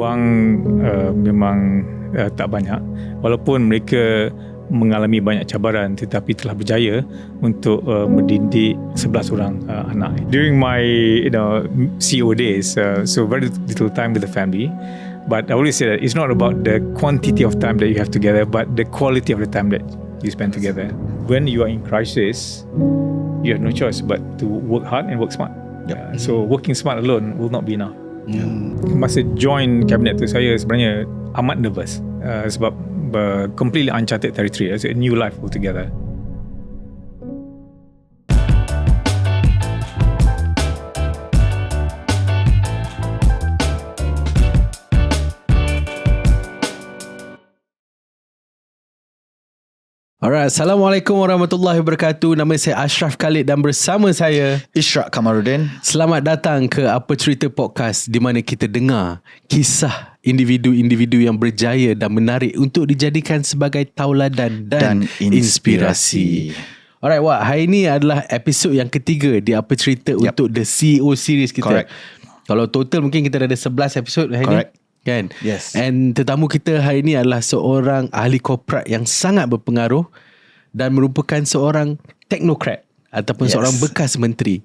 Wang memang tak banyak, walaupun mereka mengalami banyak cabaran, tetapi telah berjaya untuk mendidik 11 orang anak. During my CEO days, so very little time with the family, but I always say that it's not about the quantity of time that you have together, but the quality of the time that you spend together. When you are in crisis, you have no choice but to work hard and work smart. So working smart alone will not be enough. Masa join kabinet tu, saya sebenarnya amat nervous sebab completely uncharted territory, as a new life altogether. Alright, Assalamualaikum warahmatullahi wabarakatuh. Nama saya Ashraf Khalid dan bersama saya Ishraq Kamaruddin. Selamat datang ke Apa Cerita Podcast, di mana kita dengar kisah individu-individu yang berjaya dan menarik untuk dijadikan sebagai tauladan dan inspirasi. Alright, Wak, hari ini adalah episod yang ketiga di Apa Cerita untuk the CEO series kita. Correct. Kalau total mungkin kita ada 11 episod hari ini. Kan? Yes. And tetamu kita hari ini adalah seorang ahli korporat yang sangat berpengaruh dan merupakan seorang teknokrat ataupun seorang bekas menteri.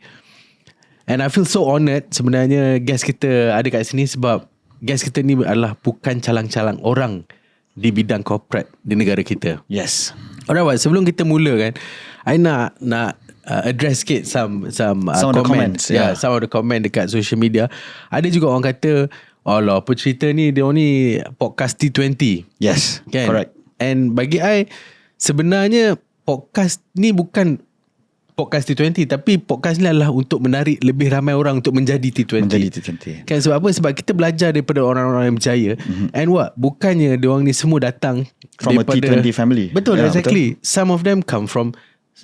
And I feel so honoured sebenarnya guest kita ada kat sini, sebab guest kita ni adalah bukan calang-calang orang di bidang korporat di negara kita. Yes. Alright, sebelum kita mula kan, I nak address sikit some comments. Some of the comment dekat social media. Ada juga orang kata, alah, apa cerita ni, dia ni podcast T20. Yes, kan? correct. And bagi I, sebenarnya podcast ni bukan podcast T20, tapi podcast ni adalah untuk menarik lebih ramai orang untuk menjadi T20. Kan, sebab apa? Sebab kita belajar daripada orang-orang yang berjaya. And bukannya diorang ni semua datang from daripada a T20 family. Betul, exactly. Betul. Some of them come from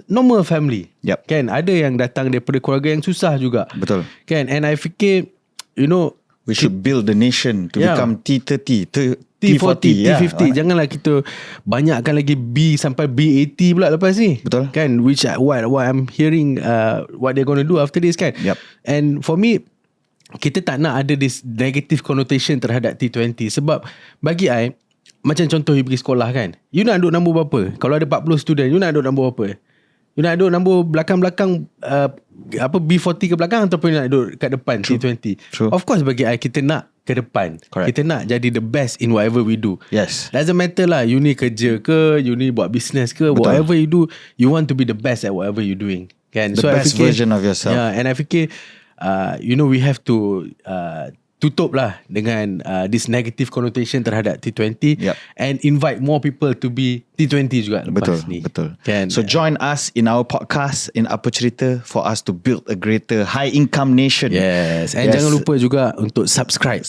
normal family. Kan, ada yang datang daripada keluarga yang susah juga. Betul. Kan, and I fikir, we should build the nation to become T30, T40, T50. Janganlah kita banyakkan lagi B sampai B80 pula lepas ni. Betul. Kan, which what I'm hearing what they're going to do after this kan. And for me, kita tak nak ada this negative connotation terhadap T20, sebab bagi I, macam contoh you pergi sekolah kan, you nak duduk nombor berapa? Kalau ada 40 student, you nak duduk nombor berapa? You nak duduk nombor belakang-belakang B40 ke belakang, ataupun nak duduk kat depan? True. T20. True. Of course bagi I, kita nak ke depan. Correct. Kita nak jadi the best in whatever we do. Yes. Doesn't matter lah, you ni kerja ke, you ni buat business ke. Betul. Whatever you do, you want to be the best at whatever you doing. Kan? The best version of yourself. And I fikir we have to tutup lah dengan this negative connotation terhadap T20 and invite more people to be T20 juga lepas ni. Betul. Kan? So join us in our podcast in Apa Cerita for us to build a greater high income nation. Yes. And jangan lupa juga untuk subscribe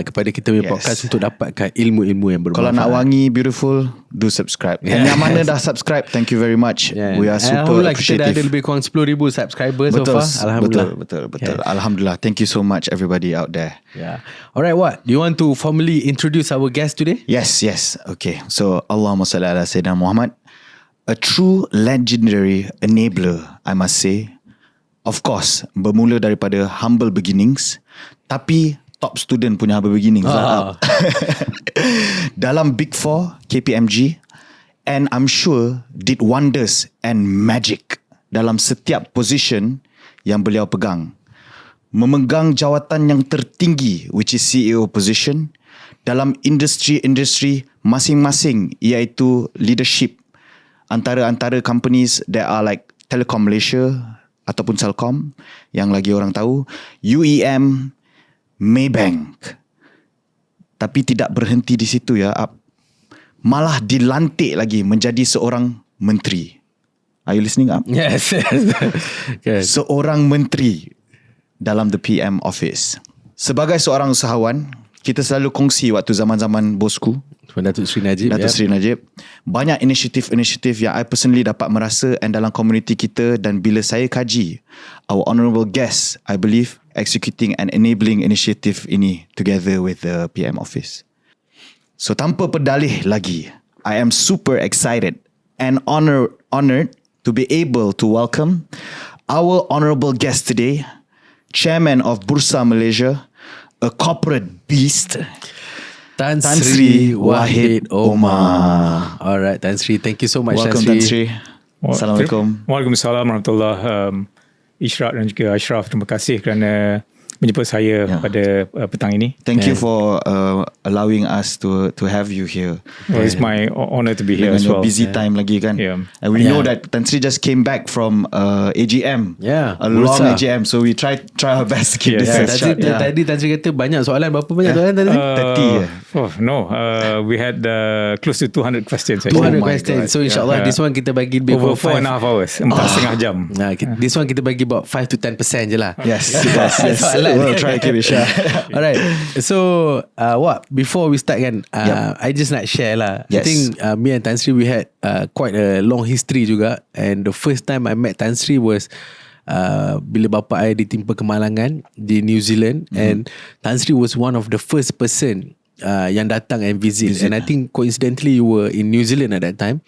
kepada kita punya podcast untuk dapatkan ilmu-ilmu yang bermanfaat. Kalau nak wangi beautiful, do subscribe. And yang mana dah subscribe, thank you very much. We are super appreciative. Kita dah ada lebih kurang 10,000 subscribers so far. Alhamdulillah. Betul. Alhamdulillah. Thank you so much everybody out there. Alright, do you want to formally introduce our guest today? Yes. Okay. So Allahumma salli ala Sayyidina Muhammad. A true legendary enabler, I must say. Of course, bermula daripada humble beginnings, tapi top student punya humble beginnings. Dalam Big 4 KPMG, and I'm sure did wonders and magic dalam setiap position yang beliau pegang. Memegang jawatan yang tertinggi, which is CEO position, dalam industri masing-masing, iaitu leadership antara companies that are like Telekom Malaysia ataupun Celcom yang lagi orang tahu, UEM, Maybank. Tapi tidak berhenti di situ malah dilantik lagi menjadi seorang menteri. Are you listening up? Yes. Okay. Seorang menteri dalam the PM office. Sebagai seorang usahawan, kita selalu kongsi waktu zaman-zaman bosku Datuk Sri Najib. Sri Najib. Banyak inisiatif yang I personally dapat merasa and dalam komuniti kita, dan bila saya kaji our honourable guest, I believe executing and enabling initiative ini together with the PM office. So tanpa berdalih lagi, I am super excited and honoured to be able to welcome our honourable guest today, Chairman of Bursa Malaysia, a corporate beast, Tan Sri Wahid Omar. Alright, Tan Sri, thank you so much. Welcome Tan Sri. Assalamualaikum. Waalaikumsalam warahmatullahi Ishraq dan juga Ashraf, terima kasih kerana menjemput saya pada petang ini. Thank you for allowing us to have you here. Well, it's my honor to be here as well. Busy time lagi kan. And we know that Tan Sri just came back from AGM. A long AGM, so we try our best to keep this short. Tadi Tan Sri kata banyak soalan. Berapa banyak soalan tadi? 30. No, we had close to 200 questions. 200 questions. So insyaAllah this one kita bagi over 4.5 hours, 4.5 jam. This one kita bagi about 5 to 10% je lah. Yes. We'll try to keep it short. Alright. So before we start kan, I just nak share lah. I think me and Tan Sri, we had quite a long history juga. And the first time I met Tan Sri was bila bapa saya ditimpa kemalangan di New Zealand. And Tan Sri was one of the first person yang datang and visit. And I think coincidentally you were in New Zealand at that time,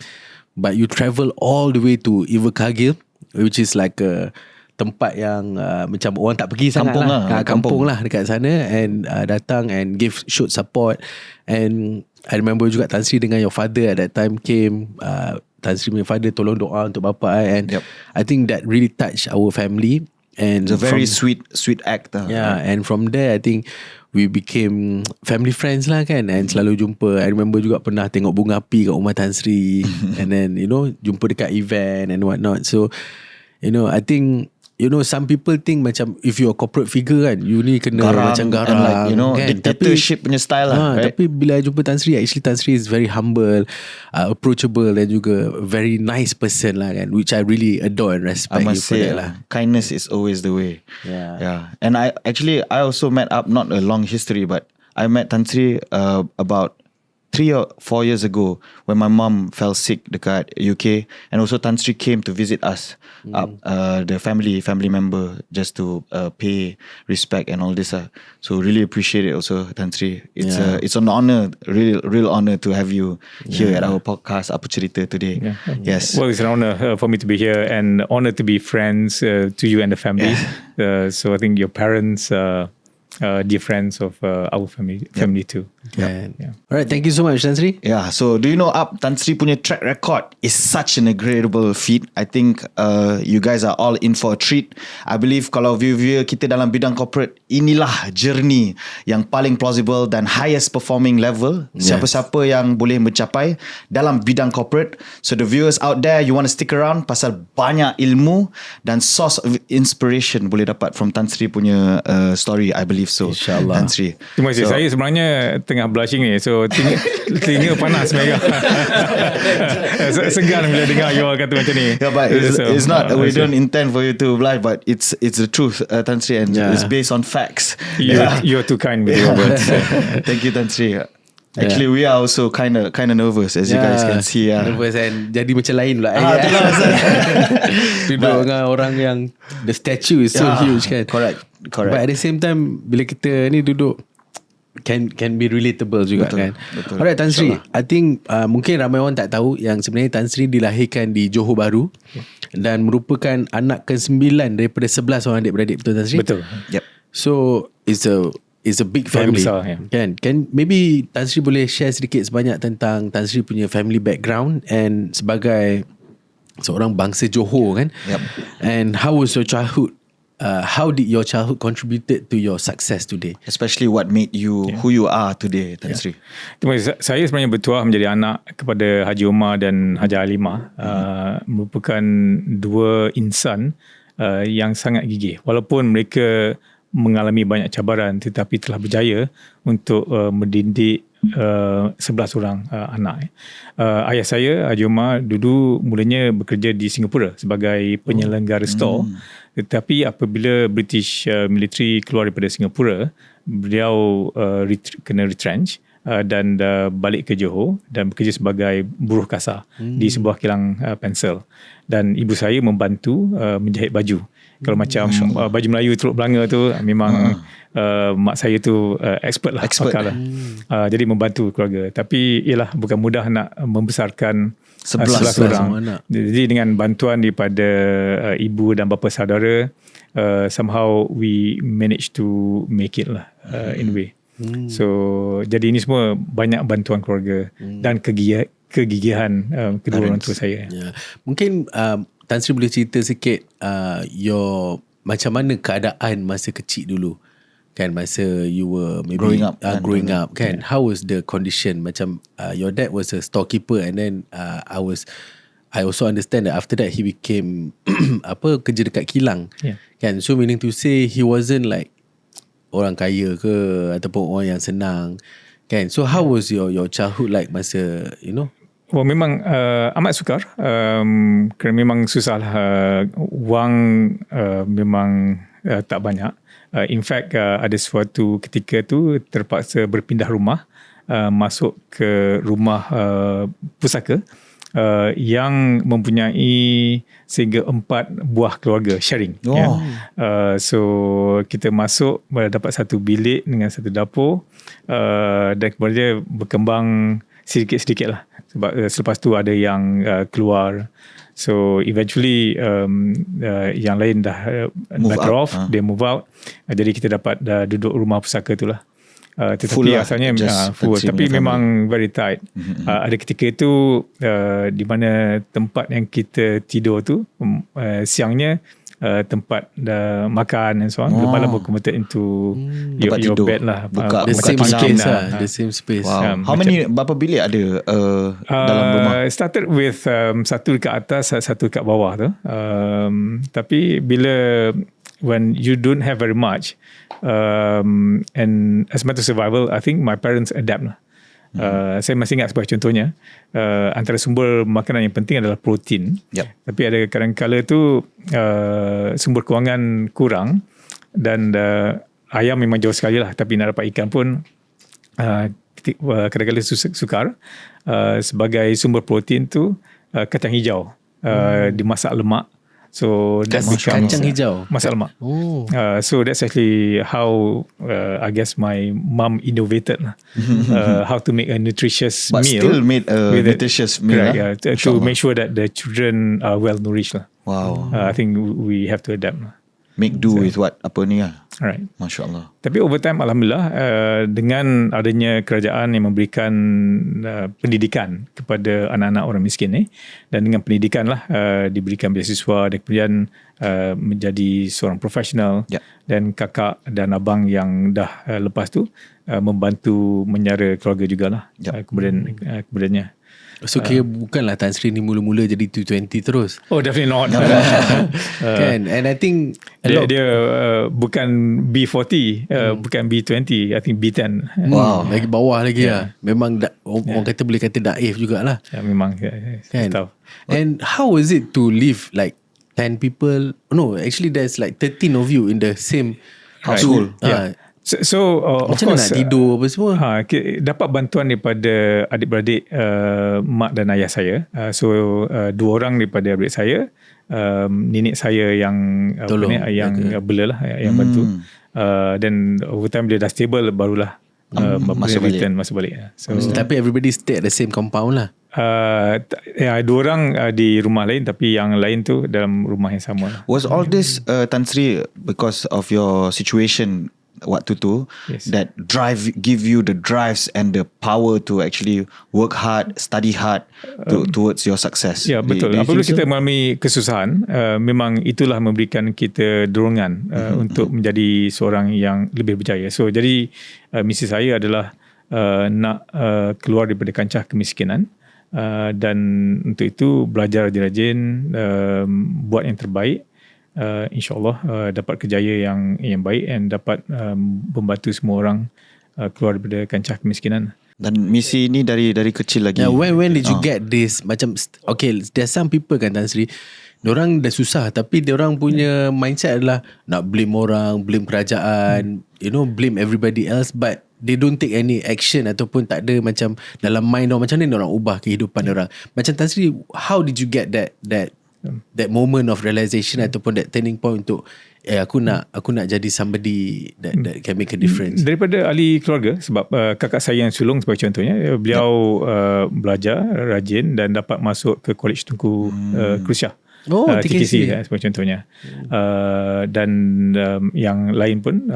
but you travel all the way to Invercargill, which is like a tempat yang macam orang tak pergi sangat kampung lah dekat sana, and datang and showed support. And I remember juga Tan Sri dengan your father at that time came. Tan Sri punya father tolong doa untuk bapa I, and I think that really touched our family. And it's a very sweet act. And from there I think we became family friends lah kan, and selalu jumpa. I remember juga pernah tengok bunga api kat rumah Tan Sri and then jumpa dekat event and whatnot. So I think some people think macam if you're a corporate figure kan, you ni kena macam garang, kan? Dictatorship punya style lah, right? Tapi bila I jumpa Tan Sri, actually Tan Sri is very humble, approachable, dan juga very nice person lah kan, which I really adore and respect. I must say lah. Kindness is always the way. And I also met up, not a long history, but I met Tan Sri about 3 or 4 years ago when my mom fell sick dekat UK, and also Tan Sri came to visit us, the family member, just to pay respect and all this. So really appreciate it also, Tan Sri. It's an honor, real honor to have you here at our podcast Apa Cerita today. Yes. Well, it's an honor for me to be here, and honor to be friends to you and the family. So I think your parents dear friends of our family too. Alright, thank you so much, Tan Sri. So do you know Tan Sri punya track record is such an incredible feat. I think you guys are all in for a treat. I believe kalau viewer kita dalam bidang corporate, inilah journey yang paling plausible dan highest performing level siapa-siapa yang boleh mencapai dalam bidang corporate. So the viewers out there, you want to stick around pasal banyak ilmu dan source of inspiration boleh dapat from Tan Sri punya story, I believe so. InsyaAllah. Tan Sri. Terima kasih. Saya sebenarnya tengah blushing ni, so telinga panas merah. Segan bila dengar you all kata macam ni. But it's not, we don't intend for you to blush, but it's the truth, Tan Sri, and it's based on facts. You're too kind with your words. Thank you, Tan Sri. Actually, we are also kind of nervous, as you guys can see. Nervous and jadi macam lain pula. Duduk dengan orang yang the statue is so huge kan. Correct. But at the same time, bila kita ni duduk, can be relatable juga. Betul, kan. Betul. Alright, Tan Sri, I think mungkin ramai orang tak tahu yang sebenarnya Tan Sri dilahirkan di Johor Bahru dan merupakan anak ke-9 daripada 11 orang adik-beradik. Betul, Tan Sri? Betul. So it's a big family besar, kan maybe Tan Sri boleh share sedikit sebanyak tentang Tan Sri punya family background, and sebagai seorang bangsa Johor kan, and how was your childhood, how did your childhood contributed to your success today, especially what made you who you are today, Tan Sri? Saya sebenarnya bertuah menjadi anak kepada Haji Omar dan Haji Halimah, merupakan dua insan yang sangat gigih. Walaupun mereka mengalami banyak cabaran, tetapi telah berjaya untuk mendidik 11 orang anak. Ayah saya, Haji Omar, dulu mulanya bekerja di Singapura sebagai penyelenggara store. Tetapi apabila British military keluar daripada Singapura, beliau kena retrench dan balik ke Johor dan bekerja sebagai buruh kasar di sebuah kilang pensel. Dan ibu saya membantu menjahit baju. Kalau macam baju Melayu Teluk Belanga tu, memang mak saya tu expert lah. Jadi membantu keluarga. Tapi ialah bukan mudah nak membesarkan 11 orang. Jadi dengan bantuan daripada ibu dan bapa saudara, somehow we managed to make it lah in a way. So jadi ini semua banyak bantuan keluarga dan kegigihan kedua orang tua saya. Mungkin Tan Sri boleh cerita sikit your macam mana keadaan masa kecil dulu, kan, masa you were maybe growing up kan. How was the condition? Macam your dad was a storekeeper, and then I also understand that after that he became kerja dekat kilang, kan. So meaning to say he wasn't like orang kaya ke ataupun orang yang senang, kan. So how was your childhood like masa Well, memang amat sukar kerana memang susah lah. Wang memang tak banyak. In fact, ada suatu ketika tu terpaksa berpindah rumah, masuk ke rumah pusaka yang mempunyai sehingga 4 buah keluarga sharing. So kita masuk dapat satu bilik dengan satu dapur, dan kemudian berkembang sedikit-sedikit lah, sebab selepas tu ada yang keluar. So eventually yang lain dah better off, they move out. Jadi kita dapat duduk rumah pusaka tu lah. Tetapi full asalnya full, tapi memang very tight. Ada ketika itu di mana tempat yang kita tidur tu siangnya tempat makan and so on. Malam converted into your bed lah. The same space lah. The same space. Wow. How many, berapa bilik ada dalam rumah? Started with satu dekat atas, satu dekat bawah tu. Tapi when you don't have very much, and as a matter of survival, I think my parents adapt lah. Saya masih ingat sebagai contohnya, antara sumber makanan yang penting adalah protein. Tapi ada kadang-kala tu sumber kewangan kurang, dan ayam memang jauh sekali lah, tapi nak dapat ikan pun kadang-kala sukar. Sebagai sumber protein tu kacang hijau dimasak lemak. So that becomes kacang hijau, masak lemak. So that's actually how I guess my mum innovated how to make a nutritious but meal. Still made a nutritious meal. Correct, to make sure that the children are well nourished lah. Wow. I think we have to adapt lah. Make do with what apa ni lah. Alright. Masya Allah. Tapi over time, alhamdulillah, dengan adanya kerajaan yang memberikan pendidikan kepada anak-anak orang miskin ni, dan dengan pendidikan lah diberikan beasiswa, dan kemudian menjadi seorang profesional, dan kakak dan abang yang dah lepas tu membantu menyara keluarga jugalah. Kemudiannya. So kira bukanlah Tan Sri ni mula-mula jadi T20 terus. Oh, definitely not. Kan. And I think dia bukan B40, bukan B20, I think B10. Wow, lagi bawah lagi lah. Memang orang kata boleh kata daif jugalah. Memang kan. And how was it to live like 10 people? No, actually there's like 13 of you in the same household. So of macam course, nak tidur apa semua? Dapat bantuan daripada adik-beradik mak dan ayah saya. So 2 orang daripada adik saya, nenek saya yang bela lah, yang bantu. Dan over time dia dah stable, barulah masuk balik. So, tapi everybody stay at the same compound lah. 2 orang di rumah lain, tapi yang lain tu dalam rumah yang sama lah. Was all this Tan Sri because of your situation waktu tu, that give you the drives and the power to actually work hard, study hard towards your success? Ya, betul. Apabila kita mengalami kesusahan, memang itulah memberikan kita dorongan untuk menjadi seorang yang lebih berjaya. So jadi misi saya adalah nak keluar daripada kancah kemiskinan, dan untuk itu belajar rajin-rajin, buat yang terbaik. InsyaAllah dapat kejaya yang baik, dan dapat membantu semua orang keluar daripada kancah kemiskinan. Dan misi ini dari kecil lagi. When did you get this? Macam okay, there's some people kan Tan Sri, diorang dah susah, tapi diorang punya mindset adalah nak blame orang, blame kerajaan, blame everybody else, but they don't take any action, ataupun tak ada macam dalam mind orang macam ni diorang ubah kehidupan diorang. Macam Tan Sri, how did you get that moment of realization ataupun that turning point untuk aku nak jadi somebody that can make a difference? Daripada ahli keluarga, sebab kakak saya yang sulung sebagai contohnya, beliau belajar rajin dan dapat masuk ke College Tunku Crucial. TKC. Sebagai contohnya. Dan yang lain pun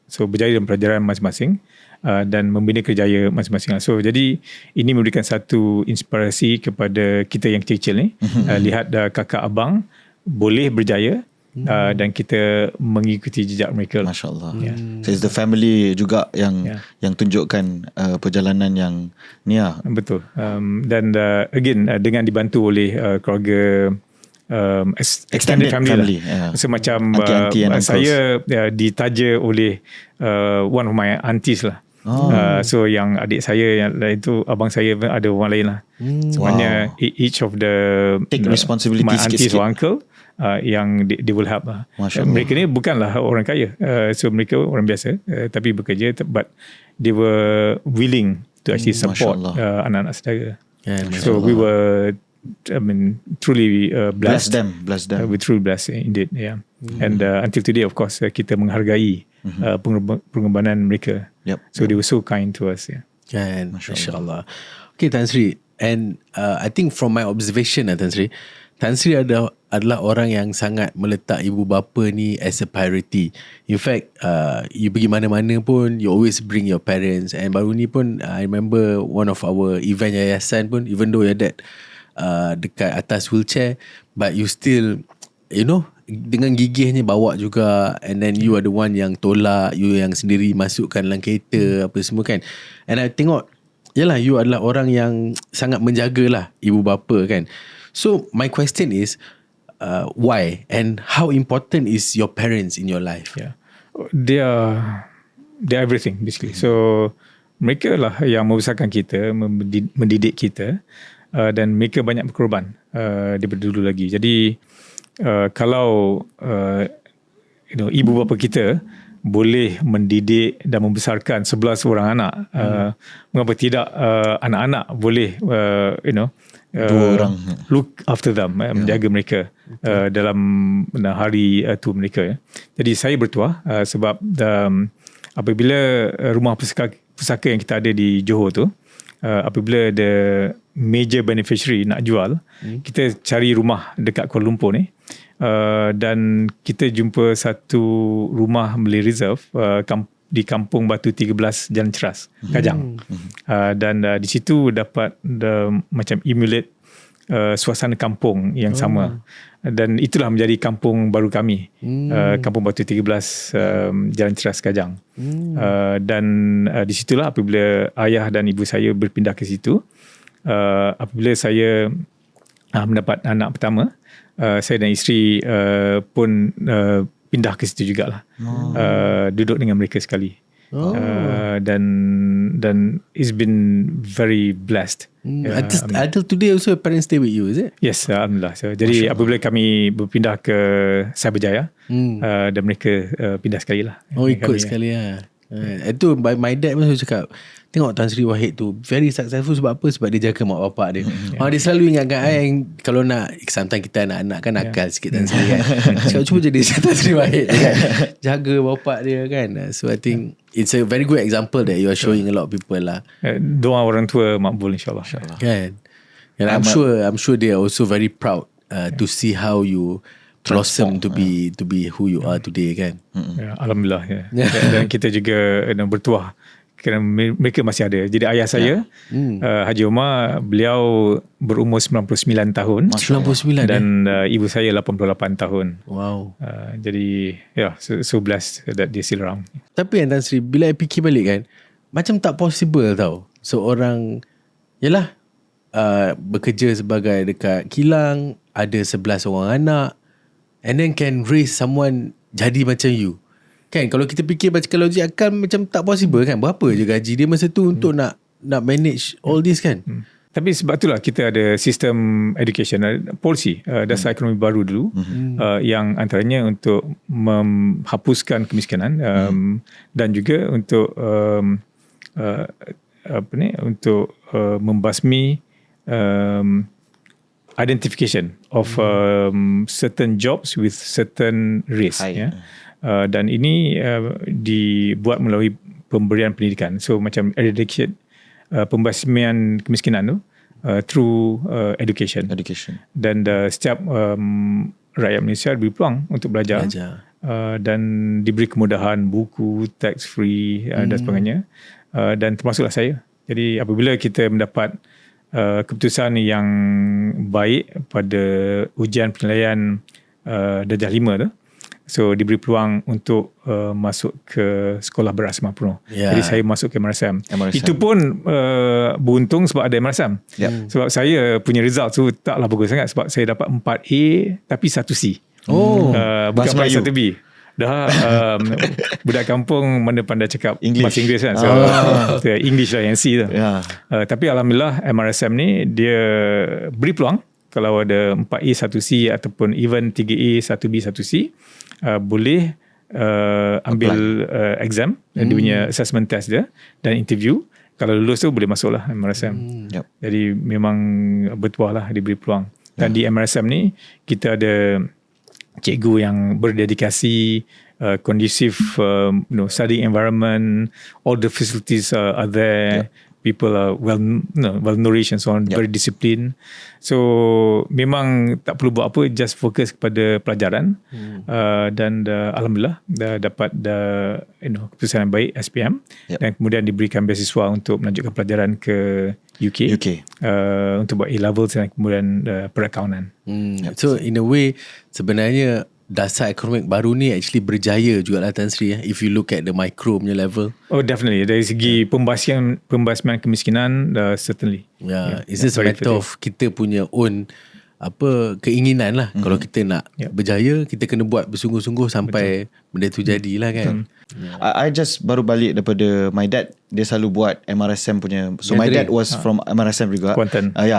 so berjaya dalam pelajaran masing-masing dan membina kerjaya masing-masing. So jadi ini memberikan satu inspirasi kepada kita yang kecil ni, lihat kakak abang boleh berjaya dan kita mengikuti jejak mereka. Masya-Allah. So it's the family juga yang tunjukkan perjalanan yang ni lah. Betul. Dan again dengan dibantu oleh keluarga extended family lah. So macam Aunty and saya ditaja oleh one of my aunties lah. So yang adik saya yang lain tu, abang saya ada orang lain lah. Sebenarnya each of the take responsibility my aunties sikit-sikit. or uncle yang they will help lah. Mereka ni bukanlah orang kaya, so mereka orang biasa tapi bekerja, but they were willing to actually support anak-anak saudara. So we were truly blessed. Bless them. We truly blessed indeed. And until today, of course, kita menghargai pengorbanan mereka. So they were so kind to us. Masya-Allah. Okay, Tan Sri. And I think from my observation, Tan Sri adalah orang yang sangat meletak ibu bapa ni as a priority. In fact, you pergi mana-mana pun, you always bring your parents. And baru ni pun, I remember one of our event yayasan pun, even though your dad dekat atas wheelchair, but you still, dengan gigihnya bawa juga, and then you are the one yang tolak, you yang sendiri masukkan dalam kereta apa semua kan. And I tengok, yalah, you adalah orang yang sangat menjagalah ibu bapa kan. So my question is, why and how important is your parents in your life? They are everything basically. So mereka lah yang membesarkan kita, mendidik kita, dan mereka banyak berkorban daripada dulu lagi. Jadi kalau ibu bapa kita boleh mendidik dan membesarkan 11 orang anak, mengapa tidak anak-anak boleh dua orang look after them, menjaga mereka dalam hari tua mereka. Jadi saya bertuah sebab apabila rumah pusaka yang kita ada di Johor tu, apabila the major beneficiary nak jual, kita cari rumah dekat Kuala Lumpur ni, dan kita jumpa satu rumah beli reserve di Kampung Batu 13 Jalan Ceras, Kajang. Dan di situ dapat macam emulate suasana kampung yang sama. Dan itulah menjadi kampung baru kami, Kampung Batu 13 Jalan Ceras, Kajang. Dan di situlah apabila ayah dan ibu saya berpindah ke situ, apabila saya mendapat anak pertama, saya dan isteri pun pindah ke situ jugalah. Duduk dengan mereka sekali. Dan it's been very blessed. Until today also parents stay with you, is it? Yes, alhamdulillah. So, jadi apabila kami berpindah ke Berjaya, dan mereka pindah sekali lah. Ikut sekali lah. Itu my dad pun cakap, tengok Tan Sri Wahid tu very successful sebab apa? Sebab dia jaga mak bapak dia. Dia selalu ingatkan yang kalau nak, sometimes kita anak-anak kan nakal sikit Tan Sri kan. Cakap cuba jadi Tan Sri Wahid kan, jaga bapak dia kan. So I think it's a very good example that you are showing a lot of people lah. Doa orang tua makbul insyaAllah. Kan. And I'm sure they are also very proud to see how you blossom to be who you are today kan. Alhamdulillah. Dan kita juga bertuah kerana mereka masih ada. Jadi ayah saya, Haji Omar, beliau berumur 99 tahun. 99 dan ibu saya 88 tahun. Wow. Jadi so blessed that they still around. Tapi Tan Sri, bila I fikir balik kan, macam tak possible tau seorang bekerja sebagai dekat kilang, ada 11 orang anak, and then can raise someone jadi macam you. Kan, kalau kita fikir baca logik akan macam tak possible kan. Berapa je gaji dia masa tu untuk nak manage all this kan. Tapi sebab itulah kita ada sistem education policy, dasar ekonomi baru dulu, yang antaranya untuk menghapuskan kemiskinan, dan juga untuk untuk membasmi identification of certain jobs with certain risk. Dan ini dibuat melalui pemberian pendidikan. So macam eradicate, pembasmian kemiskinan tu, through education. Dan setiap rakyat Malaysia diberi peluang untuk belajar. Dan diberi kemudahan buku, tax free dan sebagainya. Dan termasuklah saya. Jadi apabila kita mendapat keputusan yang baik pada ujian penilaian darjah 5 tu, so diberi peluang untuk masuk ke sekolah berasma penuh. Jadi saya masuk ke MRSM. Itu pun beruntung sebab ada MRSM. Sebab saya punya result tu taklah bagus sangat, sebab saya dapat 4A tapi 1C. Bukan 1B. Dah budak kampung mana pandai cakap bahasa Inggeris kan. So English lah yang C tu. Tapi alhamdulillah MRSM ni dia beri peluang kalau ada 4A 1C ataupun even 3A 1B 1C boleh ambil exam dan dia punya assessment test dia dan interview. Kalau lulus tu boleh masuk lah MRSM. Jadi memang bertuah lah diberi peluang. Dan di MRSM ni kita ada cikgu yang berdedikasi, conducive studying environment, all the facilities are there, people are well nourished and so on, very disciplined. So memang tak perlu buat apa, just fokus kepada pelajaran. Dan alhamdulillah dah dapat keputusan yang baik SPM, dan kemudian diberikan beasiswa untuk melanjutkan pelajaran ke UK. Untuk buat A-levels dan kemudian perakaunan. So in a way sebenarnya dasar ekonomi baru ni actually berjaya jugalah Tan Sri, if you look at the micro punya level. Oh definitely, dari segi pembasmian kemiskinan, certainly. It's just a matter of kita punya own keinginan lah. Kalau kita nak berjaya, kita kena buat bersungguh-sungguh sampai benda tu jadilah kan. I just baru balik daripada my dad, dia selalu buat MRSM punya. So my dad was from MRSM juga,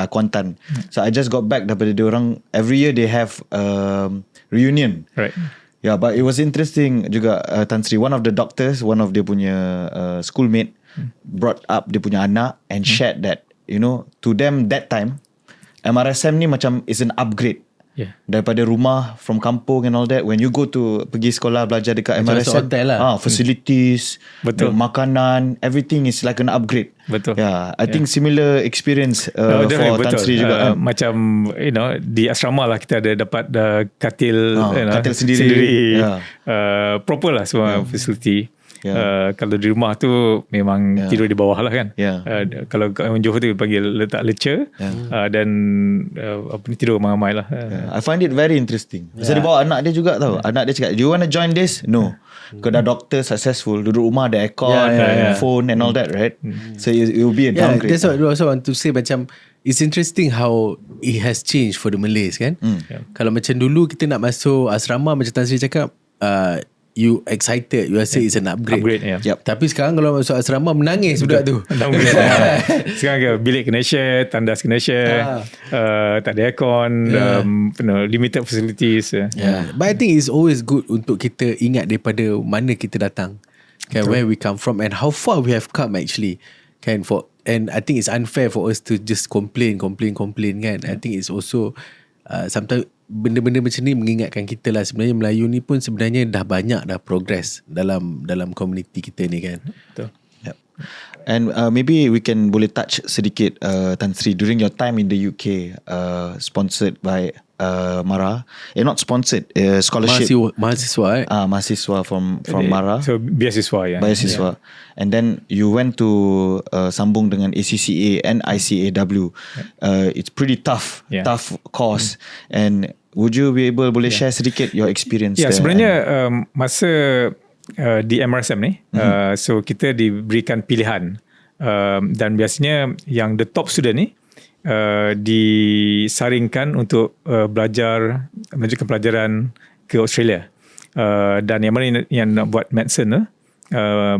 Kuantan. So I just got back daripada dia orang. Every year they have reunion. But it was interesting juga, Tan Sri, one of the doctors, one of dia punya schoolmate brought up dia punya anak and shared that, to them that time MRSM ni macam is an upgrade daripada rumah, from kampung and all that. When you go to pergi sekolah belajar dekat macam MRSM, facilities, makanan, everything is like an upgrade. I think similar experience for Tan Sri juga. Macam di asrama lah kita ada dapat katil, katil sendiri. Proper lah semua facility. Kalau di rumah tu memang tidur di bawah lah kan. Kalau kat Johor tu panggil letak leca, dan tidur ramai-ramai lah. I find it very interesting. Pasal dia bawa anak dia juga tau. Anak dia cakap, do you want to join this? No. Kau dah doctor successful, duduk rumah ada aircon, phone and all that, right? So it will be a downgrade. That's what I also want to say. Macam it's interesting how it has changed for the Malays kan. Kalau macam dulu kita nak masuk asrama, macam Tan Sri cakap, you excited, you rasa it's an upgrade. Tapi sekarang kalau masuk asrama menangis budak tu. Sekarang ke bilik kena share, tandas kena share, tak ada aircon, limited facilities. But I think it's always good untuk kita ingat daripada mana kita datang, kan, where we come from and how far we have come actually, kan. And I think it's unfair for us to just complain kan. I think it's also sometimes benda-benda macam ni mengingatkan kita lah, sebenarnya Melayu ni pun sebenarnya dah banyak dah progress dalam komuniti kita ni kan. Betul. And maybe we can boleh touch sedikit, Tan Sri, during your time in the UK, sponsored by Mara, not sponsored, scholarship, mahasiswa mahasiswa from Mara, so beasiswa. And then you went to sambung dengan ACCA and ICAW. It's pretty tough course. And would you be able boleh share sedikit your experience there? Sebenarnya masa di MRSM ni, so kita diberikan pilihan, dan biasanya yang the top student ni disaringkan untuk belajar, melanjutkan pelajaran ke Australia, dan yang mana yang nak buat medicine,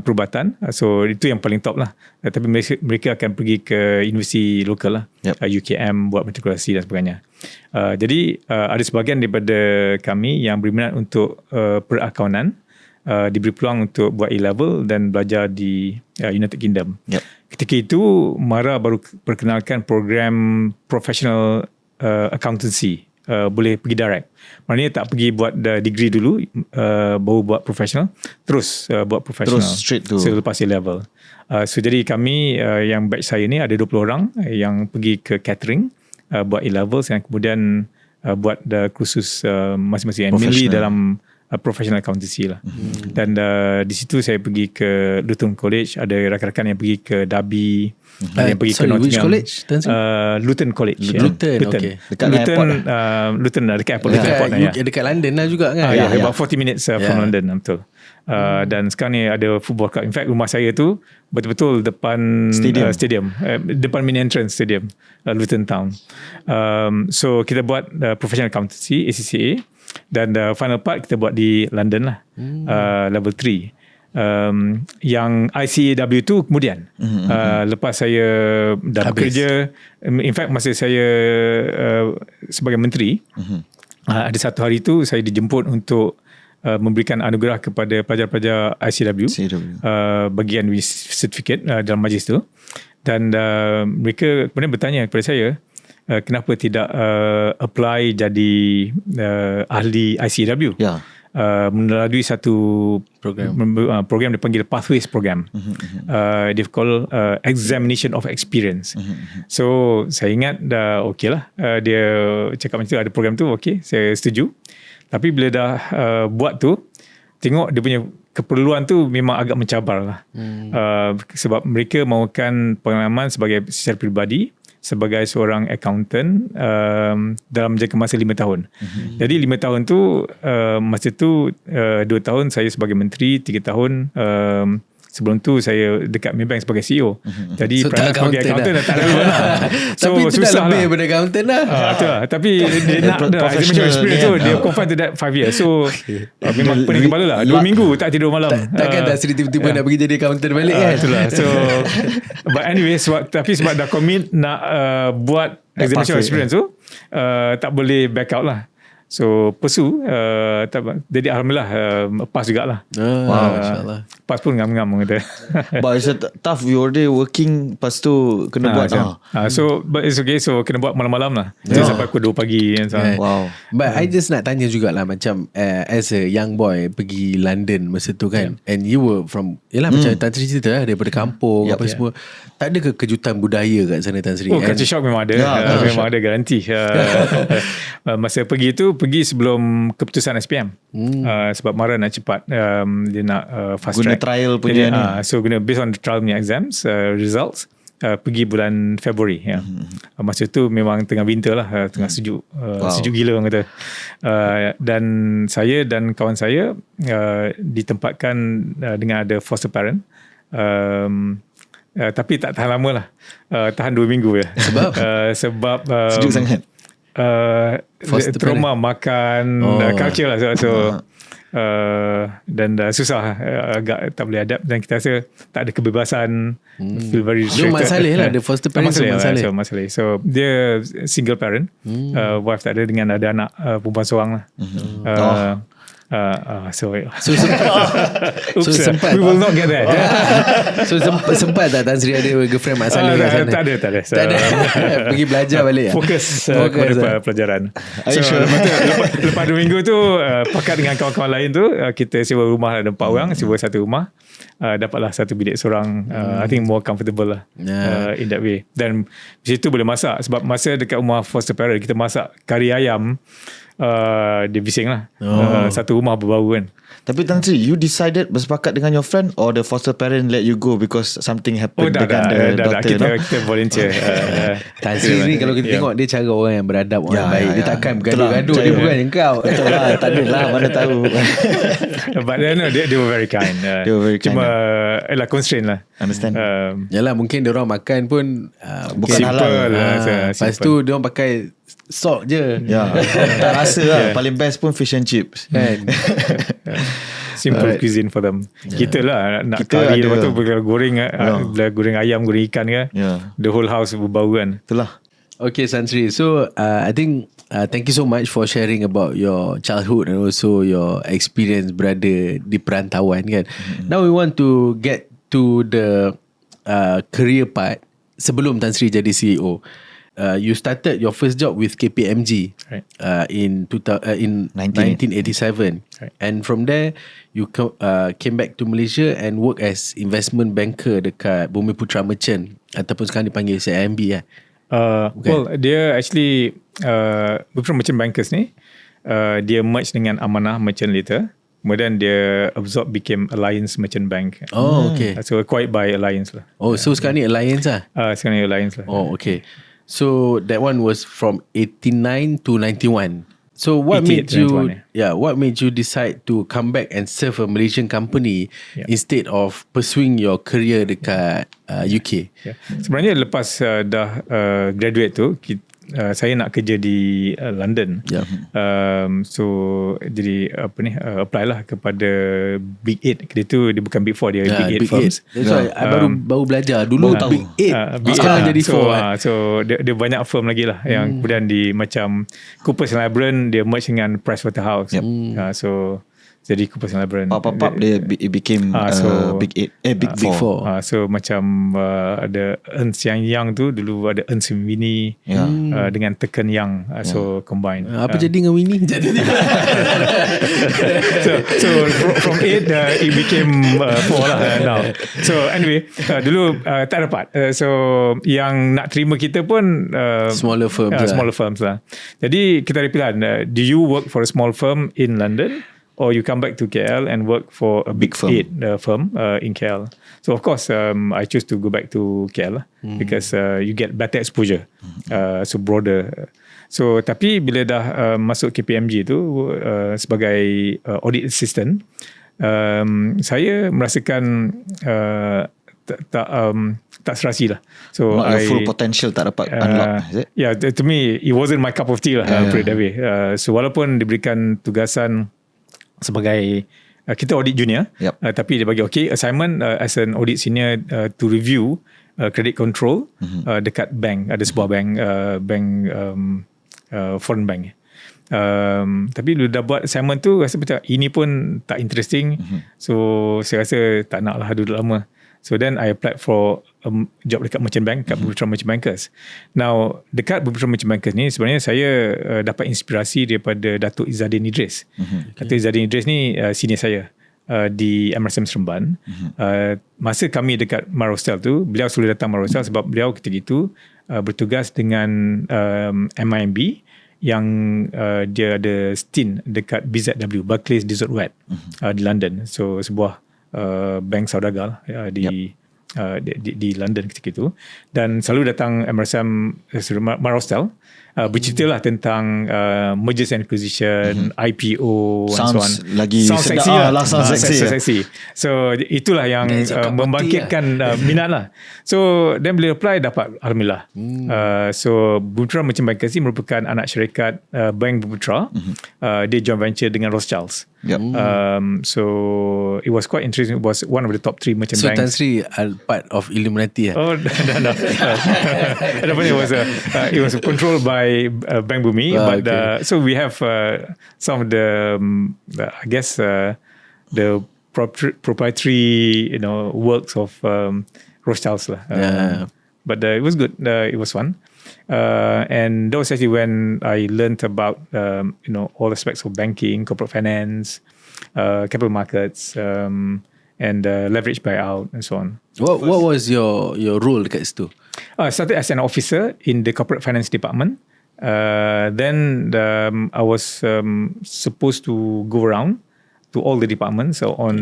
perubatan, so itu yang paling top lah. Tapi mereka akan pergi ke universiti lokal lah, UKM buat matrikulasi dan sebagainya. Jadi ada sebahagian daripada kami yang berminat untuk perakaunan, diberi peluang untuk buat A-level dan belajar di United Kingdom. Ketika itu Mara baru perkenalkan program professional accountancy, boleh pergi direct. Maknanya tak pergi buat degree dulu, baru buat professional, terus buat professional, terus straight to selepas A-level. So jadi kami yang batch saya ni ada 20 orang yang pergi ke catering, buat A-levels, yang kemudian buat kursus masing-masing, and mainly dalam professional accountancy lah. Dan di situ saya pergi ke Luton College, ada rakan-rakan yang pergi ke Derby, ada yang pergi ke Nottingham. Which college? Luton College. Luton, okay. Dekat Luton, airport Luton dekat airport. Dekat London lah juga kan? About 40 minutes from London, betul. Dan sekarang ni ada football club. In fact, rumah saya tu betul-betul depan stadium, depan main entrance stadium, Luton Town. So kita buat professional accountancy, ACCA, dan final part kita buat di London lah, level 3. Yang ICAW tu kemudian lepas saya dah bekerja, in fact masa saya sebagai menteri, ada satu hari tu saya dijemput untuk memberikan anugerah kepada pelajar-pelajar ICAW, bagian certificate dalam majlis tu. Dan mereka kemudian bertanya kepada saya, kenapa tidak apply jadi ahli ICAW, menerajui satu program dipanggil Pathways Program. Dia call Examination of Experience. So saya ingat dah okey lah, dia cakap macam tu, ada program tu, okey, saya setuju. Tapi bila dah buat tu, tengok dia punya keperluan tu memang agak mencabar lah. Sebab mereka mahukan pengalaman secara peribadi, sebagai seorang accountant dalam jangka masa 5 tahun. Jadi 5 tahun tu, masa tu 2 tahun saya sebagai menteri, 3 tahun sebelum tu saya dekat Maybank sebagai CEO. Jadi so, sebagai accountant tak ada lah. So, tapi itu dah susah lebih lah daripada accountant lah. Betul lah. Tapi dia nak professional experience tu, dia confine to that 5 years. So memang pening kepala lah. 2 minggu tak tidur malam. Takkan dah Sri tiba-tiba nak pergi jadi accountant balik kan? Itulah. So but anyway, sebab dah commit nak buat examination experience tu, tak boleh back out lah. So pursue, jadi alhamdulillah pass jugalah. InsyaAllah. Pass pun ngam-ngam kata. But it's tough. You already working, lepas tu kena buat. So but it's okay. So kena buat malam-malam lah. Sampai pukul 2 pagi. Wow. But I just nak tanya jugalah, macam as a young boy pergi London masa tu kan, and you were from, macam Tan Sri cerita lah, daripada kampung apa semua. Tak ada kejutan budaya kat sana, Tan Sri? Culture shock memang ada. Memang ada, garanti. Masa pergi sebelum keputusan SPM. Sebab Mara nak cepat, dia nak fast track. Guna trial punya ni. So guna based on the trial punya exams, results, pergi bulan Februari. Masa tu memang tengah winter lah, tengah sejuk, sejuk gila orang kata. Dan saya dan kawan saya ditempatkan dengan ada foster parent. Tapi tak tahan lama lah, tahan 2 minggu je. Sebab sejuk sangat. Trauma makan, culture lah. So dan susah, agak tak boleh adapt, dan kita rasa tak ada kebebasan, feel very restricted. Dia masalah lah, the foster parent masalah. So dia single parent, wife tak ada, dengan ada anak perempuan seorang lah. So sempat, we will not get that. So sempat tak Tan Sri ada girlfriend Mak Saleh kat sana? Tak ada. So, pergi belajar balik. Fokus kepada pelajaran. So lepas 2 minggu tu, pakat dengan kawan-kawan lain tu, kita sewa rumah, ada 4 orang, sewa satu rumah, dapatlah satu bilik seorang. I think more comfortable lah, in that way. Dan di situ boleh masak, sebab masa dekat rumah foster parent kita masak kari ayam, dia bising lah. Satu rumah berbau kan. Tapi Tan Sri, you decided bersepakat dengan your friend, or the foster parent let you go because something happened dengan the daughter? Kita volunteer. Tan Sri ni kalau kita tengok, dia cara orang yang beradab, orang baik. Dia takkan bergaduh-gaduh. Dia bukan yang kau. Betul lah. Tak ada lah, mana tahu. But no, they were very kind. Cuma constraint lah. Understand. Yalah, mungkin diorang makan pun bukan halal. Lepas tu diorang pakai salt je. Tak rasa lah. Paling best pun fish and chips kan. Simple cuisine for them. Kita lah nak kita kari, lepas tu goreng ayam, goreng ikan ke, the whole house berbau kan. Itulah. Okay, Tan Sri. So I think thank you so much for sharing about your childhood and also your experience berada di perantauan kan. Now we want to get to the career part sebelum Tan Sri jadi CEO. you started your first job with KPMG, Right. in 1987, Right. and from there you came back to Malaysia and work as investment banker dekat Bumi Putra Merchant, ataupun sekarang dipanggil CIMB lah. Well, dia actually Bukan Merchant Bankers ni, dia merge dengan Amanah Merchant later. Kemudian dia absorb became Alliance Merchant Bank. Oh, okay. So acquired by Alliance lah. Oh, so sekarang ni Alliance lah. Sekarang ni Alliance lah. Oh, okay. So that one was from 89 to 91. So what 88 made to you 91, what made you decide to come back and serve a Malaysian company instead of pursuing your career dekat UK? Yeah. Sebenarnya lepas dah graduate tu, saya nak kerja di London. So jadi apply lah kepada Big 8. Dia bukan Big 4, dia Big 8 firms. That's why I baru belajar dulu Big 8. Sekarang jadi 4. So dia banyak firm lagi lah yang kemudian macam Cooper & Lybrand, dia merge dengan Pricewaterhouse. So jadi Cooper & Lybrand. Pop dia it became Big 8, Big 4. So macam ada Ernst Young tu dulu ada Ernst Winnie dengan Teken Young, so combine. Apa jadi dengan Winnie? so from 8 it became 4 lah now. So anyway, dulu tak dapat. So yang nak terima kita pun smaller firms lah. Jadi kita ada pilihan, do you work for a small firm in London, or you come back to KL and work for a big firm, 8 firm in KL. So of course, I choose to go back to KL because you get better exposure, so broader. So tapi bila dah masuk KPMG tu sebagai audit assistant, saya merasakan tak serasi lah. So not your full potential tak dapat unlock, is it? Yeah, to me it wasn't my cup of tea lah. Put it that way. So walaupun diberikan tugasan sebagai kita audit junior, tapi dia bagi assignment as an audit senior to review credit control dekat bank, ada sebuah bank foreign bank. Tapi bila dah buat assignment tu, rasa macam ini pun tak interesting. So saya rasa tak nak lah duduk lama. So then I applied for a job dekat Merchant Bank, dekat Bumi Putra Merchant Bankers. Now dekat Bumi Putra Merchant Bankers ni sebenarnya saya dapat inspirasi daripada Datuk Izzadin Idris. Datuk Izzadin Idris ni senior saya di MRSM Seremban. Masa kami dekat Marostel tu, beliau selalu datang Marostel sebab beliau ketika itu bertugas dengan MIMB yang dia ada stint dekat BZW, Barclays Desert Wet di London. So sebuah bank saudagar di London ketika itu, dan selalu datang MRSM Marostel berceritalah tentang mergers and acquisition, IPO and so on. Sounds sexy lah. Sounds sexy. So itulah yang membangkitkan minat lah. So then bila apply dapat, alhamdulillah. So Bumi Putra Merchant Bankers merupakan anak syarikat Bank Bumi Putra. Dia joint venture dengan Rothschilds. So it was quite interesting. It was one of the top 3 merchant banks. So Tan Sri part of Illuminati lah? Oh, no. It was controlled by Bank Bumi, but so we have some of the I guess the proprietary works of Rothschilds lah. But it was good. It was fun. And that was actually when I learned about all aspects of banking, corporate finance, capital markets, and leverage buyout and so on. What was your role dekat situ? I started as an officer in the corporate finance department. Then I was supposed to go around to all the departments on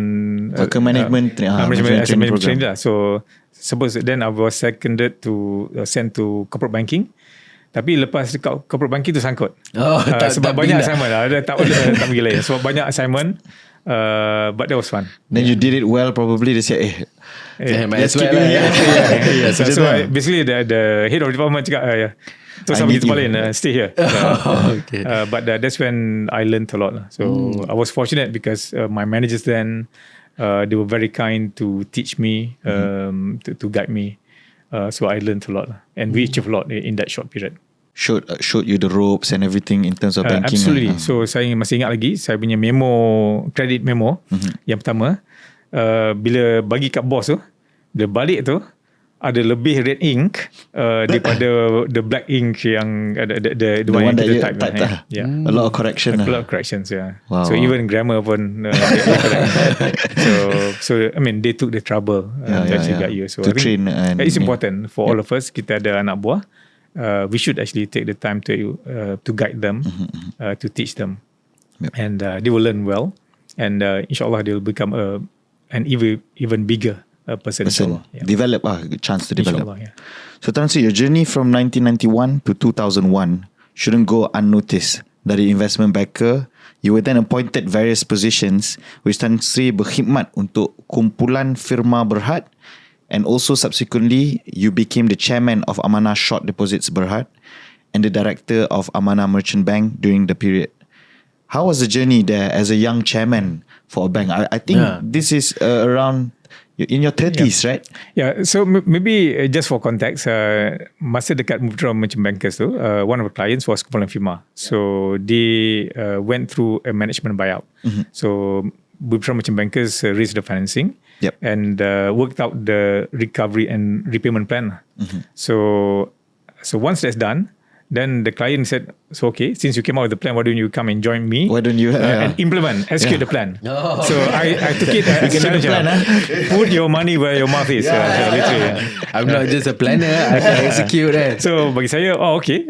management training lah. So suppose then I was seconded to sent to corporate banking. Tapi lepas dekat corporate banking tu sangkut. Sebab banyak assignment lah. Tak pergi lain. Sebab banyak assignment. But that was fun. Then you did it well probably. They say let's keep you here. So basically the head of department cakap so sampai kita balik stay here. But that's when I learned a lot lah. So I was fortunate because my managers then they were very kind to teach me, to guide me. So I learned a lot lah. And we achieved a lot in that short period. Showed you the ropes and everything in terms of banking. Absolutely. So saya masih ingat lagi saya punya credit memo yang pertama, bila bagi kat bos tu, bila balik tu, ada lebih red ink daripada the black ink yang the one one yang that kita you type. typed lah. Yeah. A lot of correction. A lot of corrections, yeah. Wow. So even grammar pun so I mean they took the trouble to actually guide you. So to I think train and it's important for all of us. Kita ada anak buah. We should actually take the time to guide them, to teach them, and they will learn well, and inshallah they will become an even bigger person. Inshallah. Yeah. Develop chance to develop. Inshallah, yeah. So Tan Sri, your journey from 1991 to 2001 shouldn't go unnoticed. Dari investment banker, you were then appointed various positions which Tan Sri berkhidmat untuk kumpulan firma Berhad, and also subsequently you became the chairman of Amanah Short Deposits Berhad and the director of Amanah Merchant Bank during the period. How was the journey there as a young chairman for a bank? I think this is around in your 30s, right? Yeah, so maybe just for context, masa dekat Mubtra Merchant Bankers tu, one of the clients was kumpulan firma. So they went through a management buyout. So Mubtra Merchant Bankers raised the financing and worked out the recovery and repayment plan. So once that's done, then the client said, so okay, since you came out with the plan, why don't you come and join me? Why don't you and execute the plan? Oh. So I took it as a challenge. Put your money where your mouth is. Literally. I'm not just a planner, I can execute that. So bagi saya, okay.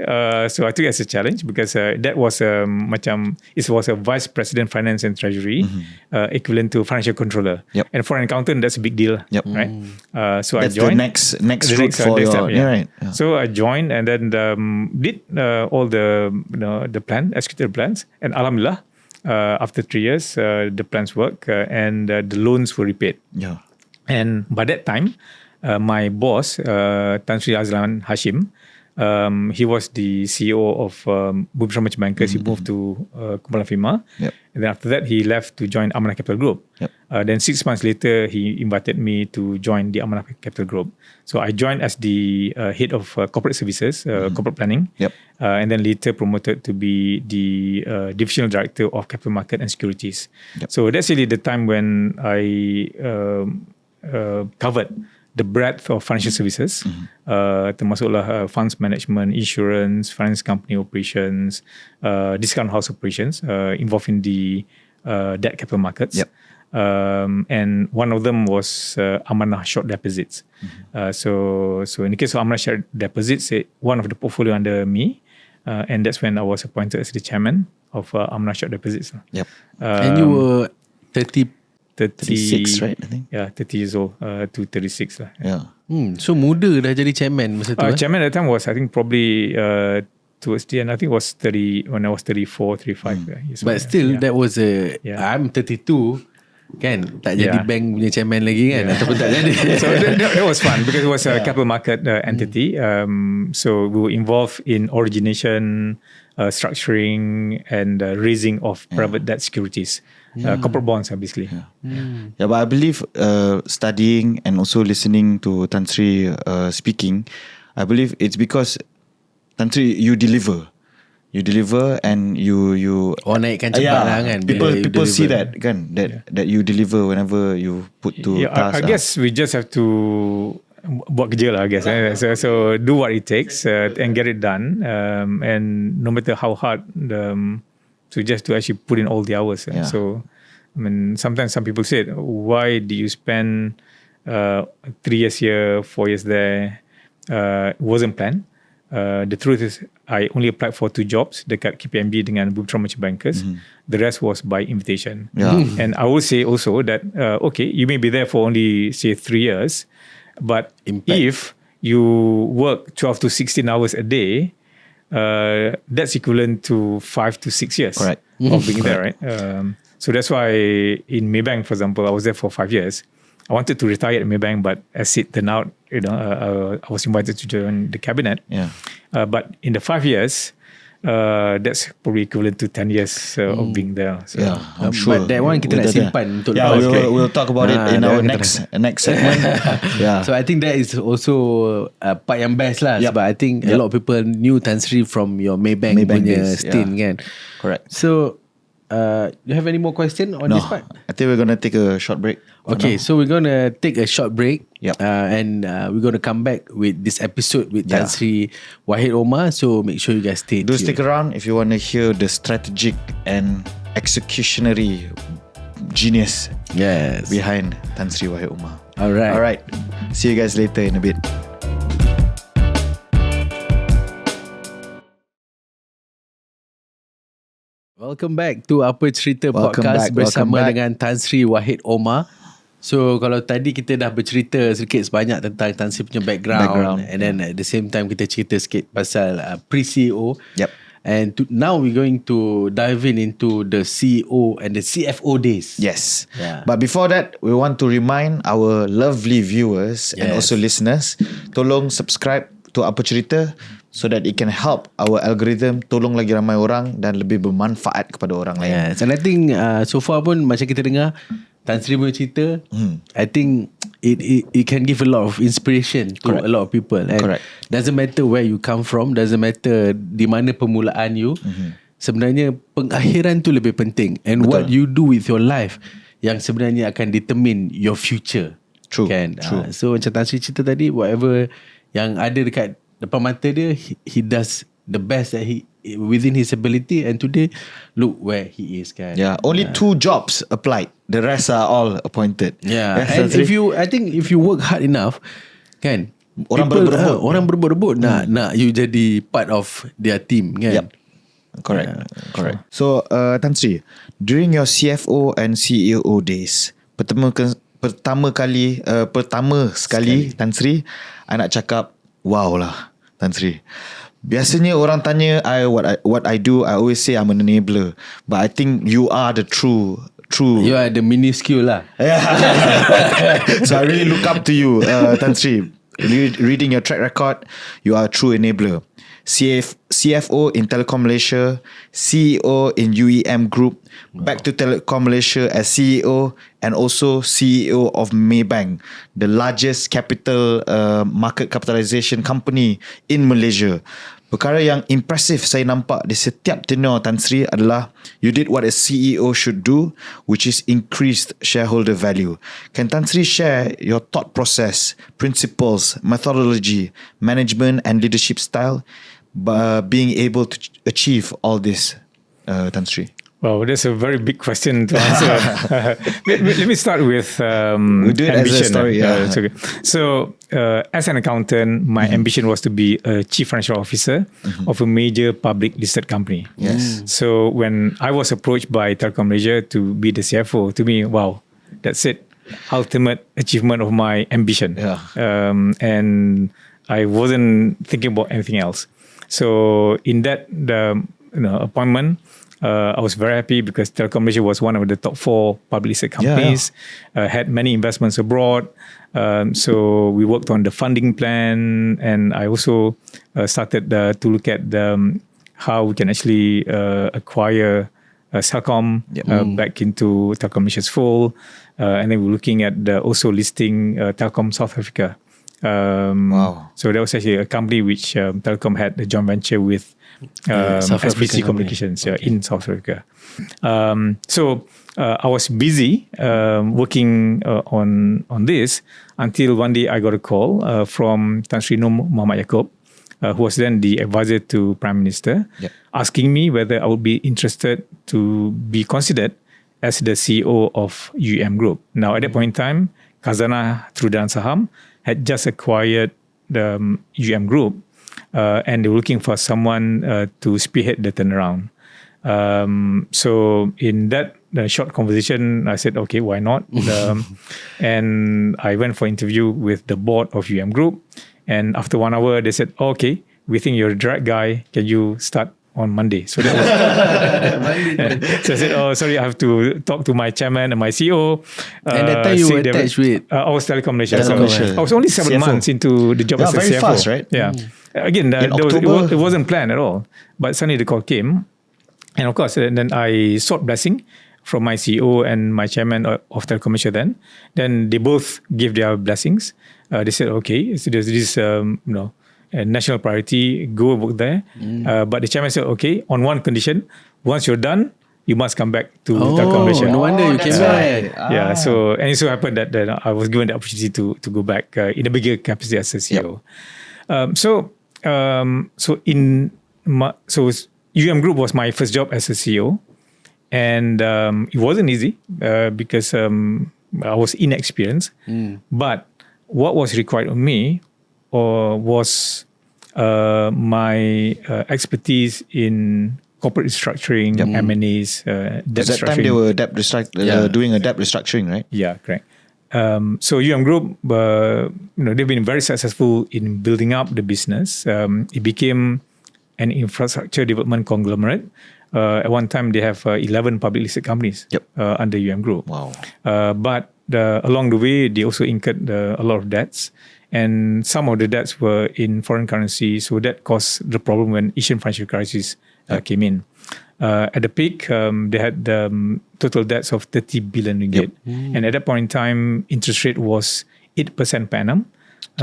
So I took it as a challenge because that was it was a vice president finance and treasury, equivalent to financial controller. And for an accountant, that's a big deal, right? So that's I joined. The next route for your step, right. So I joined and then did all the plan, executed plans, and alhamdulillah, after 3 years, the plans work and the loans were repaid. And by that time, my boss, Tan Sri Azlan Hashim, he was the CEO of Mubtra Merchant Bankers. He moved to kumpulan firma, and then after that he left to join Amanah Capital Group. Then 6 months later, he invited me to join the Amanah Capital Group. So I joined as the head of corporate services, corporate planning, and then later promoted to be the divisional director of capital market and securities. So that's really the time when I covered the breadth of financial services, termasuklah funds management, insurance, finance company operations, discount house operations, involved in the debt capital markets. And one of them was Amanah Short Deposits. So in the case of Amanah Short Deposits, one of the portfolio under me, and that's when I was appointed as the chairman of Amanah Short Deposits. And you were 36, right? I think. Yeah, 30 years old to 36 lah. So muda dah jadi chairman masa tu. Chairman at the time was, I think, probably towards the end. I think it was 30 when I was 34, 35. But still, that was I'm 32. Kan tak jadi bank punya chairman lagi kan, ataupun tak jadi. So that was fun because it was a capital market entity. So we were involved in origination, structuring, and raising of private debt securities, corporate bonds, basically. But I believe studying and also listening to Tan Sri speaking, I believe it's because Tan Sri, you deliver and you naikkan cepat lah kan. People see that kan, that you deliver whenever you put to task. I guess we just have to buat kerja lah, I guess. So do what it takes and get it done, and no matter how hard, so just to actually put in all the hours. So I mean, sometimes some people say, why do you spend 3 years here, 4 years there? It wasn't planned. The truth is, I only applied for 2 jobs dekat KPMG dengan Mubtra Merchant Bankers. The rest was by invitation. And I will say also that, okay, you may be there for only, say, 3 years, but if you work 12 to 16 hours a day, that's equivalent to 5 to 6 years of being there, right? So that's why in Maybank, for example, I was there for 5 years. I wanted to retire at Maybank, but as it turned out, I was invited to join the cabinet. But in the 5 years, that's probably equivalent to 10 years of being there. So. I'm sure. But that one kita nak simpan untuk we'll talk about it in our next segment. So I think that is also part yang best lah. Sebab I think a lot of people knew Tan Sri from your Maybank punya stint kan. Correct. So you have any more question on No, this part? I think we're going to take a short break. Okay, so we're going to take a short break. Yep. And we're going to come back with this episode with Tan Sri Wahid Omar. So make sure you guys stay Do tuned. stick around if you want to hear the strategic and executionary genius behind Tan Sri Wahid Omar. Alright. See you guys later in a bit. Welcome back to Apa Cerita podcast bersama dengan Tan Sri Wahid Omar. So kalau tadi kita dah bercerita sedikit sebanyak tentang Tan Sri punya background and then at the same time kita cerita sikit pasal pre-CEO. Yep. And now we're going to dive into the CEO and the CFO days. Yes. But before that, we want to remind our lovely viewers and also listeners, tolong subscribe to Apa Cerita so that it can help our algorithm tolong lagi ramai orang dan lebih bermanfaat kepada orang lain. Yes. And I think so far pun macam kita dengar Tan Sri punya cerita, I think it can give a lot of inspiration to a lot of people. And doesn't matter where you come from, doesn't matter di mana permulaan you. Sebenarnya pengakhiran tu lebih penting. And what you do with your life yang sebenarnya akan determine your future. True. So macam Tan Sri cerita tadi, whatever yang ada dekat depan mata dia, he does the best that he within his ability, and today look where he is kan. Only 2 jobs applied, the rest are all appointed. And I think if you work hard enough kan, orang berebut nak you jadi part of their team kan. Correct. So Tan Sri, during your CFO and CEO days, pertama sekali Tan Sri, I nak cakap wow lah Tan Sri. Biasanya orang tanya what I do, I always say I'm an enabler. But I think you are the true. You are the minuscule lah. So I really look up to you, Tan Sri. Reading your track record, you are a true enabler. CFO in Telekom Malaysia, CEO in UEM Group, back to Telekom Malaysia as CEO, and also CEO of Maybank, the largest capital market capitalization company in Malaysia. Perkara yang impressive saya nampak di setiap tenure Tan Sri adalah you did what a CEO should do, which is increased shareholder value. Can Tan Sri share your thought process, principles, methodology, management and leadership style being able to achieve all this, Tan Sri? Well, that's a very big question to answer. Let me start with we do it ambition. as a story. It's okay. So, as an accountant, my ambition was to be a chief financial officer of a major public listed company. Yes. So, when I was approached by Telekom Malaysia to be the CFO, to me, wow, that's it. Ultimate achievement of my ambition. And I wasn't thinking about anything else. So, in that appointment, I was very happy because Telekom Malaysia was one of the top 4 public listed companies, had many investments abroad. So we worked on the funding plan, and I also started to look at how we can actually acquire Celcom back into Telekom Malaysia's fold. And then we're looking at also listing Telkom South Africa. So that was actually a company which Telkom had a joint venture with SBC Communications in South Africa. So I was busy working on this until one day I got a call from Tan Sri Muhammad Yaakob, who was then the advisor to Prime Minister, asking me whether I would be interested to be considered as the CEO of UEM Group. Now at that point in time, Khazanah through Dalam Saham had just acquired the UEM Group, and they were looking for someone to spearhead the turnaround. So in that short conversation, I said, okay, why not? And I went for interview with the board of UEM Group. And after 1 hour, they said, okay, we think you're the right guy. Can you start on Monday? So that was so I said, oh, sorry, I have to talk to my chairman and my CEO. And that time you were attached with? I was Telekom Malaysia. Telekom So Malaysia. I was only 7 months into the job as a very CFO. fast, right? Yeah. Again, it wasn't planned at all. But suddenly the call came. And of course, then I sought blessing from my CEO and my chairman of Telekom Malaysia then. Then they both gave their blessings. They said, okay, so there's this, a national priority, go work there. But the chairman said, okay, on one condition, once you're done, you must come back to Telkom Malaysia. No wonder you came back. Yeah, so and it so happened that I was given the opportunity to go back in a bigger capacity as a CEO. So UEM Group was my first job as a CEO, and it wasn't easy because I was inexperienced. But what was required of me was my expertise in corporate restructuring, M&As, debt That restructuring. time they were doing a debt restructuring, right? Yeah, correct. So UEM Group, they've been very successful in building up the business. It became an infrastructure development conglomerate. At one time, they have 11 public listed companies under UEM Group. Wow. But along the way, they also incurred a lot of debts. And some of the debts were in foreign currency. So that caused the problem when Asian financial crisis came in. At the peak, they had total debts of 30 billion ringgit. And at that point in time, interest rate was 8% per annum.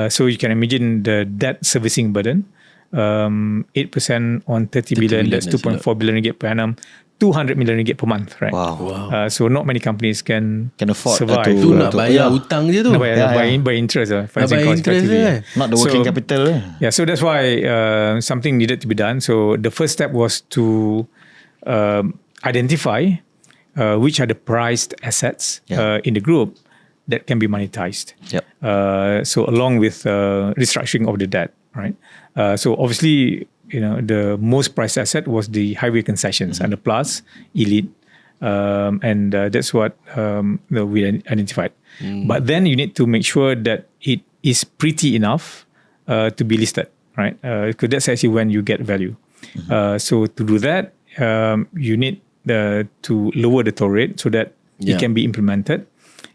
So you can imagine the debt servicing burden. 8% on 30 billion, that's 2.4 billion ringgit per annum. 200 million ringgit per month, right? Wow. So not many companies can afford survive. Tu nak bayar hutang je tu. Nak bayar by interest lah. Nak bayar interest je. Not the working capital. Yeah, so that's why something needed to be done. So the first step was to identify which are the prized assets in the group that can be monetized. So along with restructuring of the debt, right? So obviously, the most prized asset was the highway concessions under Plus, Elite, and that's what we identified. But then you need to make sure that it is pretty enough to be listed, right? Because that's actually when you get value. So to do that, you need to lower the toll rate so that it can be implemented.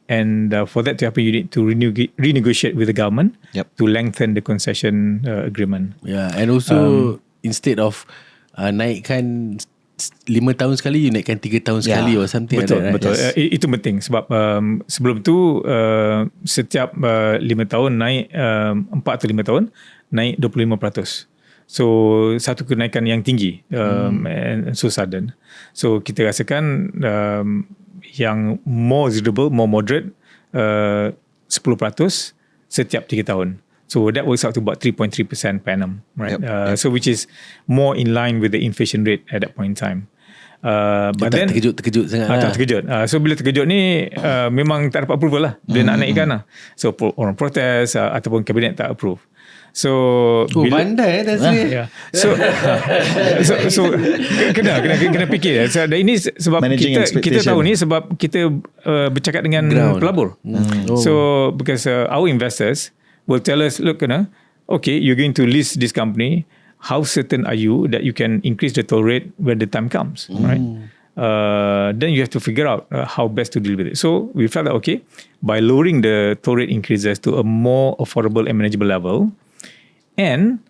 And for that to happen, you need to renegotiate with the government to lengthen the concession agreement. Yeah, and also instead of naikkan 5 tahun sekali, you naikkan 3 tahun sekali or something betul, like that, right? Betul, Itu penting sebab sebelum tu setiap 5 tahun naik 4 atau 5 tahun naik 25%. So satu kenaikan yang tinggi and so sudden. So kita rasakan yang more reasonable, more moderate 10% setiap 3 tahun. So that works out to about 3.3% per annum, right? So which is more in line with the inflation rate at that point in time. But then terkejut sangat lah. Tak terkejut. So bila terkejut ni memang tak dapat approval lah. Dia nak naikkan lah. So orang protes ataupun kabinet tak approve. So pandai Tasri. So kena fikir. So, ini sebab kita tahu ni sebab kita bercakap dengan pelabur. So because our investors will tell us, look, okay, you're going to list this company. How certain are you that you can increase the toll rate when the time comes, right? Then you have to figure out how best to deal with it. So we felt that, okay, by lowering the toll rate increases to a more affordable and manageable level, and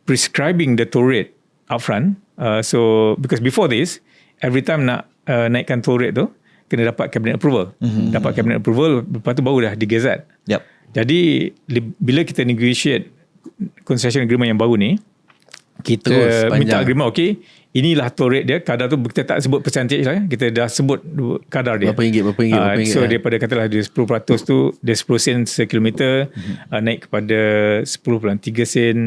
prescribing the toll rate upfront. So because before this, every time nak naikkan toll rate tu, kena dapat cabinet approval. Dapat cabinet approval, lepas tu baru dah digazette. Jadi bila kita negotiate concession agreement yang baru ni, kita minta agreement, okay, inilah toll rate dia. Kadar tu kita tak sebut percentage lah, kita dah sebut kadar dia. Berapa ringgit. So daripada katalah dia 10% tu, dia 10 sen sekilometer, naik kepada 10.3 sen,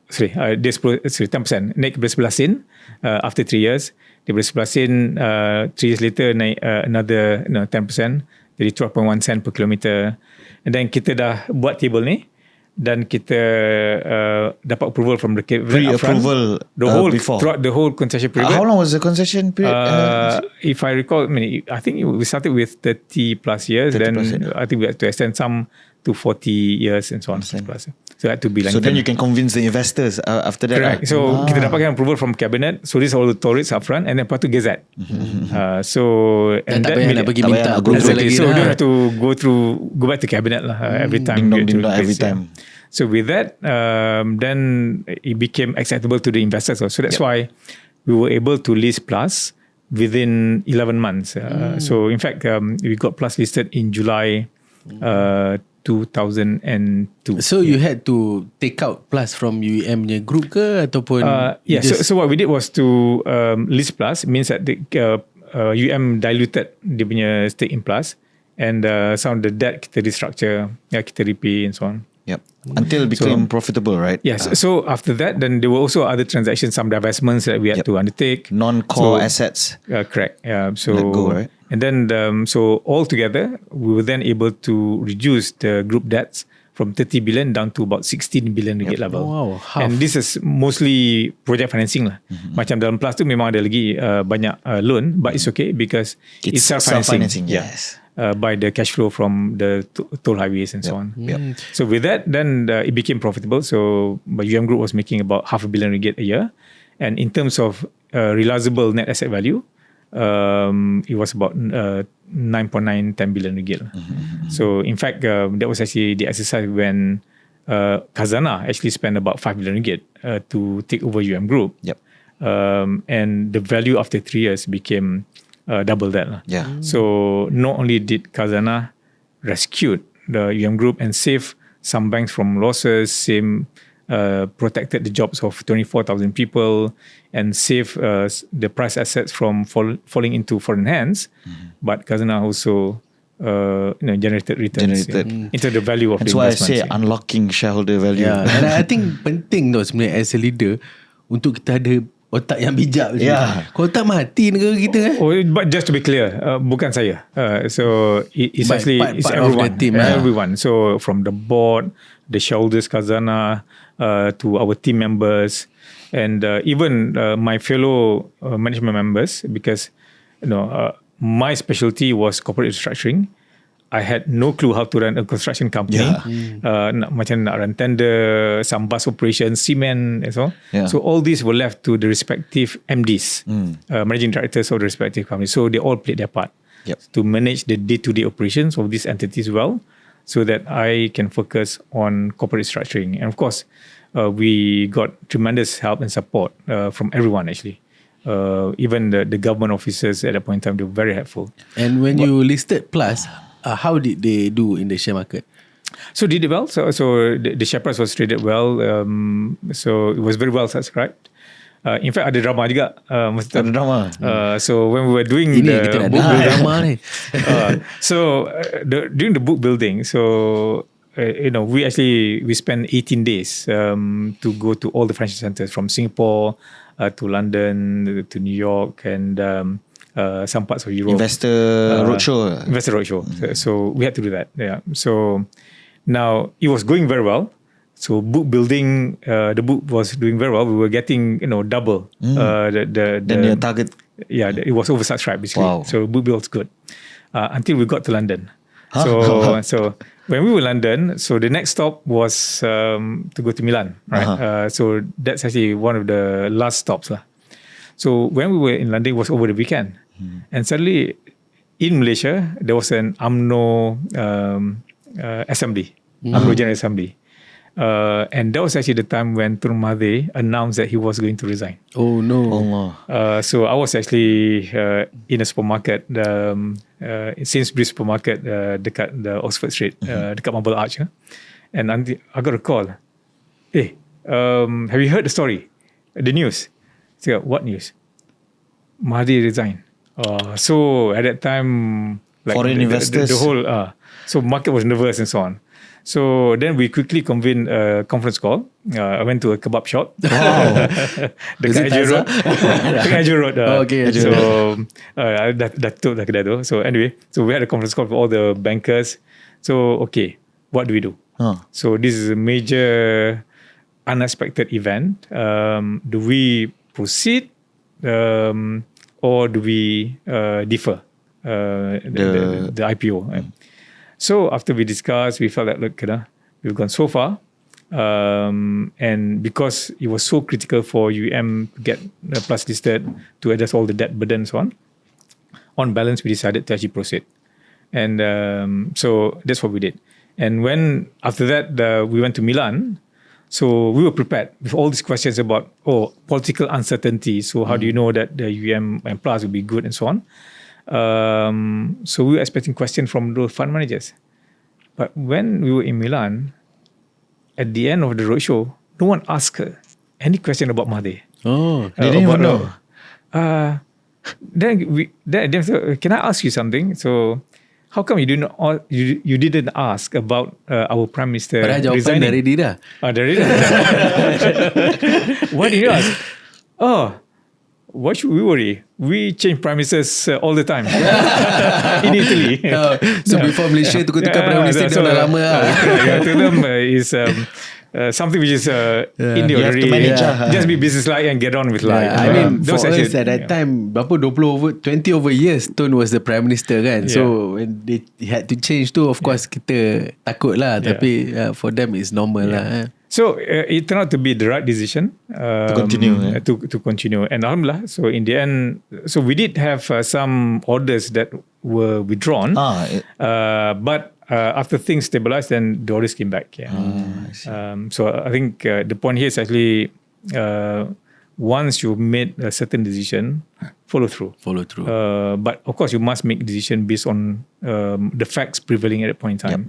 dia 10%, naik kepada 11 sen after 3 years. Daripada 11 sen, 3 years later naik another 10%, jadi 12.1 sen per kilometer. And then kita dah buat table ni, dan kita dapat approval from the pre-approval before throughout the whole concession period. How long was the concession period? If I recall, I think we started with 30 plus years, then I think we had to extend some to 40 years and so on. Plus. So that to be lengthened. So then you can convince the investors after that. Correct. So kita dapatkan approval from cabinet. So this all the toll rates upfront, and then lepas tu gazette. So and tak payah nak pergi minta approval lagi. So you have to go back to cabinet lah every time. Ding dong every time. So with that, then it became acceptable to the investors. So that's why we were able to list Plus within 11 months. So in fact, we got Plus listed in July 2002. So you had to take out Plus from UEM punya group ke ataupun Yeah, so what we did was to list Plus, means that the UEM diluted dia punya stake in Plus, and some of the debt kita restructure, kita repay and so on. Yep. Until it became profitable, right? Yes. So after that, then there were also other transactions, some divestments that we had to undertake. Non-core assets. Correct. Yeah. So Let go, right? And then so altogether, we were then able to reduce the group debts from 30 billion down to about 16 billion ringgit level. Wow, half. And this is mostly project financing lah. Macam dalam Plus tu memang ada lagi banyak loan, but it's okay because it's self-financing. Yes. By the cash flow from the toll highways and so on. So with that, then it became profitable. So UEM Group was making about $500 million ringgit a year. And in terms of realizable net asset value, it was about 9.9-10 billion ringgit. So in fact, that was actually the exercise when Khazanah actually spent about 5 billion ringgit to take over UEM Group. And the value after 3 years became double that. So not only did Khazanah rescue the UEM Group and save some banks from losses, protected the jobs of 24,000 people and save the price assets from falling into foreign hands, but Khazanah also generated returns into the value of That's the investments. investments. That's why I say unlocking shareholder value. Yeah. And I think penting tau sebenarnya as a leader untuk kita ada otak yang bijak. Kalau tak mati negara kita. But just to be clear, bukan saya. So it's actually part it's of everyone. the team, Everyone. So from the board, the shareholders, Khazanah, to our team members, and even my fellow management members, because my specialty was corporate restructuring. I had no clue how to run a construction company. Macam nak run tender, some bus operations, cement and so on. So all these were left to the respective MDs, managing directors of the respective companies. So they all played their part to manage the day-to-day operations of these entities well, so that I can focus on corporate restructuring. And of course, we got tremendous help and support from everyone actually. Even the government officers at that point in time, they were very helpful. And when you listed Plus, how did they do in the share market? So did it well. So the share price was traded well. So it was very well subscribed. In fact, ada drama juga. Ada drama. So when we were doing Ini kita the nak book dengar building, drama ni. during the book building, so we spent 18 days to go to all the financial centers from Singapore to London to New York and some parts of Europe. Investor roadshow. So we had to do that. Yeah. So now it was going very well. So book building, the book was doing very well. We were getting double Then your target. Yeah, it was oversubscribed basically. Wow. So book build was good until we got to London. So when we were in London, so the next stop was to go to Milan, right? So that's actually one of the last stops lah. So when we were in London, it was over the weekend, and suddenly in Malaysia there was an UMNO assembly, UMNO General Assembly. And that was actually the time when Tun Mahathir announced that he was going to resign. Oh no. So I was actually in a supermarket, Sainsbury supermarket dekat the Oxford Street, dekat Marble Arch. And I got a call. Hey, have you heard the story? The news? So, what news? Mahathir resigned. So at that time, like foreign investors, the whole so market was nervous and so on. So then we quickly convened a conference call. I went to a kebab shop. Wow. Dekat Asia Road. Dekat Asia Road. Okay. So dah tutup dah kedai tu. So anyway, so we had a conference call for all the bankers. So okay, what do we do? So this is a major unexpected event. Do we proceed or do we defer the IPO? So after we discussed, we felt that we've gone so far, and because it was so critical for UEM to get Plus listed to address all the debt burden and so on balance, we decided to actually proceed, and so that's what we did. And when after that we went to Milan, so we were prepared with all these questions about political uncertainty. So how do you know that the UEM and Plus will be good and so on? So we were expecting questions from those fund managers. But when we were in Milan, at the end of the roadshow, no one asked her any question about Mahathir. Oh, They didn't even know. Then said, can I ask you something? So, how come you didn't ask about our Prime Minister padahal jawapan resigning? dari dia dah. Dari dah. Why did you ask? Why should we worry? We change Prime Ministers all the time in Italy. So before Malaysia tukar-tukar Prime Minister dia dah lama lah. To them is something which is in the You have to manage, just be business-like and get on with life. I mean, for those us actually- at that time, berapa 20 over years, Tun was the Prime Minister kan. So when they had to change tu, of course kita takut lah. Tapi for them it's normal lah. So it turned out to be the right decision to continue, to continue, and alhamdulillah. So in the end, so we did have some orders that were withdrawn, but after things stabilized, then the orders came back. So I think the point here is actually once you made a certain decision, follow through. But of course, you must make decision based on the facts prevailing at that point in time.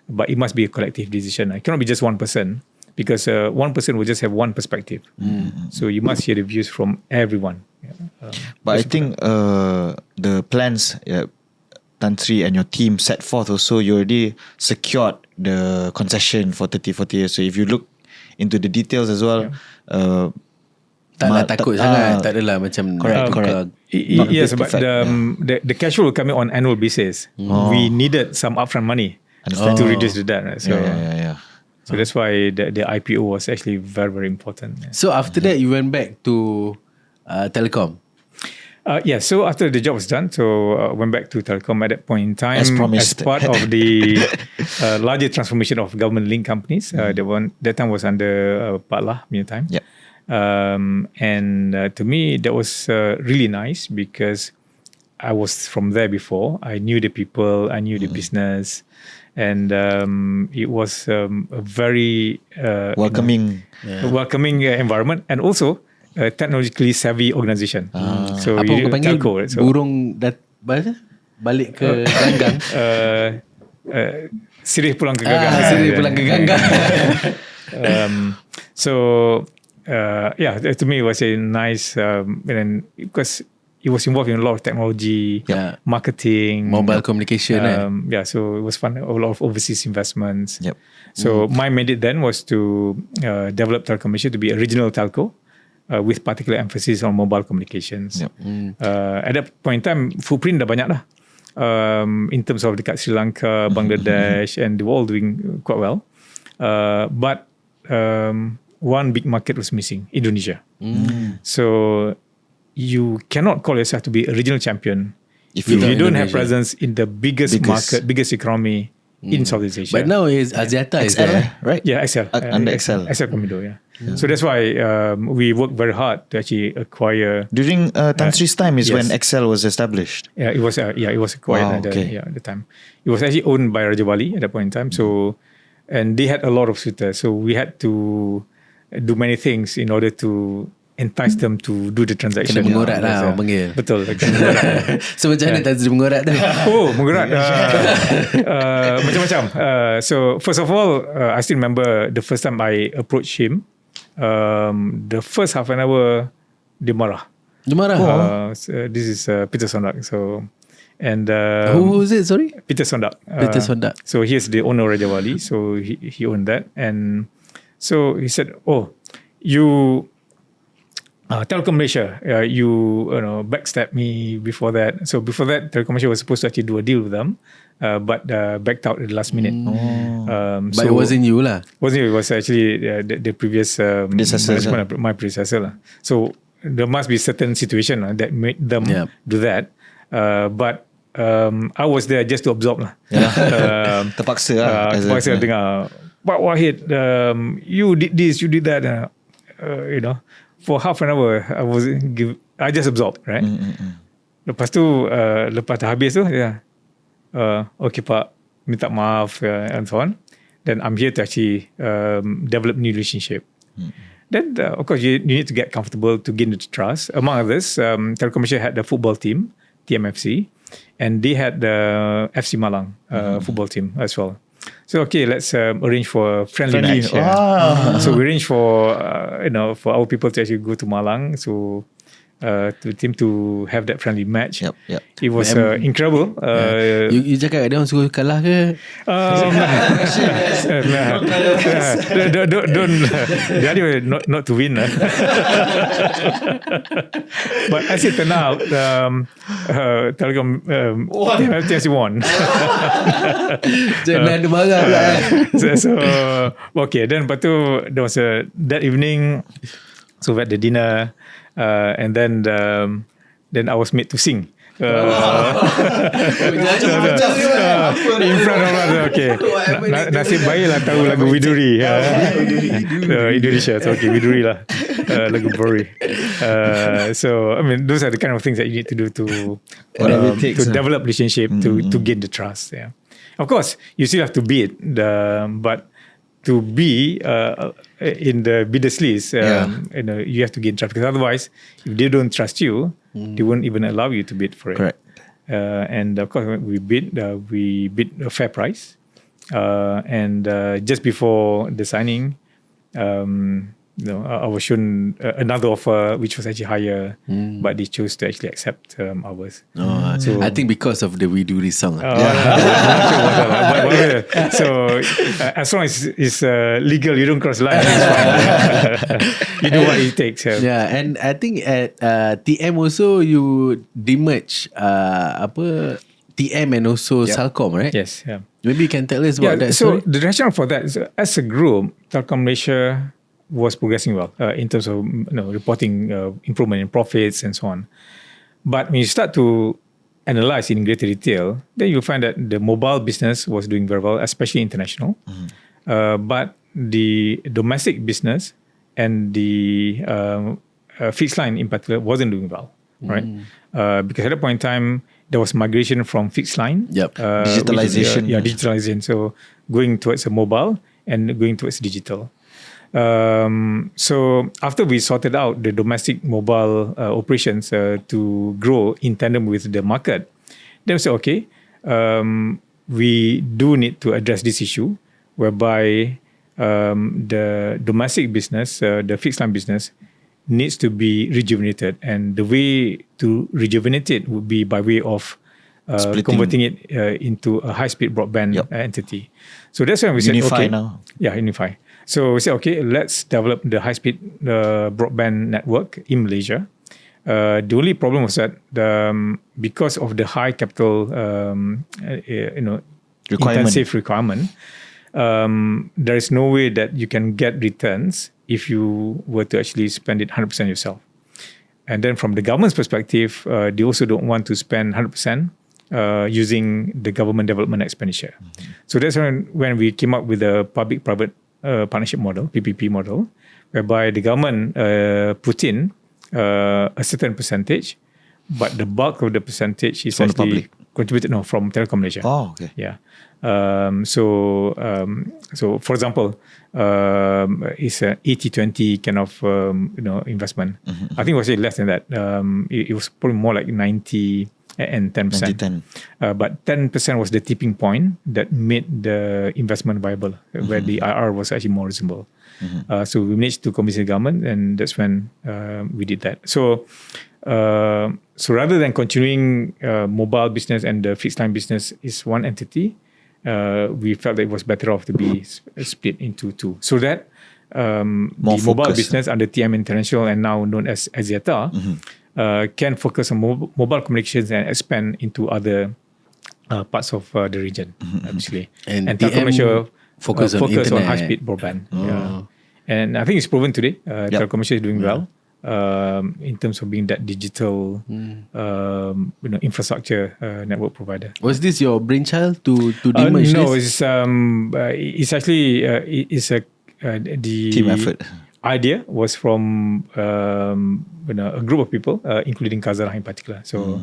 But it must be a collective decision. It cannot be just one person, because one person will just have one perspective. So you must hear the views from everyone. But I think the plans Tan Sri and your team set forth also, you already secured the concession for 30-40 years. So if you look into the details as well, taklah takut sangat. Tak adalah macam Correct. Yes, but the cash flow will come in on annual basis. We needed some upfront money to reduce the debt. Right? So, so that's why the IPO was actually very, very important. So after that, you went back to telecom. So after the job was done, so went back to telecom at that point in time, As promised. as part of the larger transformation of government-linked companies. That time was under Pak Lah meantime. And to me, that was really nice, because I was from there before. I knew the people, I knew the business, and it was a very welcoming environment, and also a technologically savvy organisation. So Apa you kau panggil telco, right? So, burung balik ke ganggang. Sirih pulang ke ganggang. Sirih pulang ke ganggang. To me it was a nice, and because it was involved in a lot of technology, marketing, mobile communication. So it was fun. A lot of overseas investments. So my mandate then was to develop Telekom Malaysia to be a regional telco, with particular emphasis on mobile communications. At that point in time, footprint dah banyak dah. In terms of dekat Sri Lanka, Bangladesh, and they were all doing quite well. But one big market was missing, Indonesia. So you cannot call yourself to be a regional champion if you don't have presence in the biggest market, biggest economy in Southeast Asia. But now is Axiata is there, right? Yeah, XL. Under XL. XL Komodo, So that's why we worked very hard to actually acquire. During Tan Sri's time is when XL was established. It was acquired at the time. It was actually owned by Raja Wali at that point in time. So, and they had a lot of suitors. So we had to do many things in order to entice them to do the transaction. Kena mengorat lah orang panggil. Betul. Kena mengorat. So macam mana Tan Sri mengorat tu? Mengorat. Macam-macam. So first of all, I still remember the first time I approached him. The first half an hour, dia marah. So this is Peter Sondak. So, and who was it? Sorry, Peter Sondak. Peter Sondak. So he's the owner of Raja Wali. So he owned that, and so he said, you Telekom Malaysia, you backstabbed me before that. So before that, Telekom Malaysia was supposed to actually do a deal with them, but backed out at the last minute. But it wasn't you lah. Wasn't you? It was actually the previous management, my predecessor lah. So there must be certain situation that made them do that. But I was there just to absorb lah. Terpaksa lah. Terpaksa dengar, Pak Wahid, you did this, you did that. For half an hour, I just absorbed, right? Lepas tu, lepas dah habis tu, okay Pak, minta maaf, and so on. Then I'm here to actually develop new relationship. Then, of course, you need to get comfortable to gain the trust. Among others, Telekom Malaysia had the football team, TMFC, and they had the FC Malang football team as well. So okay, let's arrange for a friendly match. So we arrange for for our people to actually go to Malang. So to team to have that friendly match. Yep. It was incredible. You cakap dia orang suruh kalah ke? Don't. The idea was not to win. But as it turned out, Telecom TMC won. Jangan ada marah lah. So okay, then lepas tu there was that evening, so we had the dinner, and then I was made to sing. In front of us. Okay. Nasib baiklah tahu lagu Widuri. Indonesia. So okay, Widuri lah. Lagu Bori. So I mean, those are the kind of things that you need to do to develop relationship, to gain the trust. Yeah. Of course, you still have to beat but to be in the bidders list, you have to gain trust, because otherwise, if they don't trust you, they won't even allow you to bid for it. Correct. And of course, when we bid a fair price, and just before the signing, I was shown another offer which was actually higher, but they chose to actually accept ours. So I think because of the Widuri song. So as long as it's legal, you don't cross line. It's fine. You do what it takes. Yeah, and I think at TM also you demerge TM and also Salcom, right? Yes. Yeah. Maybe you can tell us about that. So story? the rationale for that is, as a group, Telkom Malaysia was progressing well in terms of reporting improvement in profits and so on. But when you start to analyze in greater detail, then you'll find that the mobile business was doing very well, especially international. But the domestic business and the fixed line in particular wasn't doing well, right? Because at that point in time, there was migration from fixed line. Digitalization. Digitalization. So going towards a mobile and going towards digital. So after we sorted out the domestic mobile operations to grow in tandem with the market, then we said, okay, we do need to address this issue whereby the domestic business, the fixed line business, needs to be rejuvenated. And the way to rejuvenate it would be by way of converting it into a high-speed broadband entity. So that's when we said, okay. Now. Yeah, Unify. So we said, okay, let's develop the high-speed broadband network in Malaysia. The only problem was that because of the high capital, intensive requirement, there is no way that you can get returns if you were to actually spend it 100% yourself. And then from the government's perspective, they also don't want to spend 100% using the government development expenditure. So that's when we came up with a public-private partnership model, PPP model, whereby the government put in a certain percentage, but the bulk of the percentage is from actually contributed from Telekom Malaysia. Oh, okay. Yeah. So for example, it's an 80-20 kind of investment. I think it was less than that. It was probably more like 90 and 10%. 90-10. But 10% was the tipping point that made the investment viable, where the IR was actually more reasonable. So we managed to convince the government, and that's when we did that. So rather than continuing mobile business and the fixed line business is one entity, we felt that it was better off to be split into two. So that the mobile business under TM International and now known as Axiata can focus on mobile communications and expand into other parts of the region, obviously. And Telkom Malaysia focus on high-speed broadband. Yeah. And I think it's proven today. Telkom Malaysia is doing well in terms of being that digital infrastructure network provider. Was this your brainchild to demerge no, this? it's actually the team effort. Idea was from a group of people, including Kazana in particular. So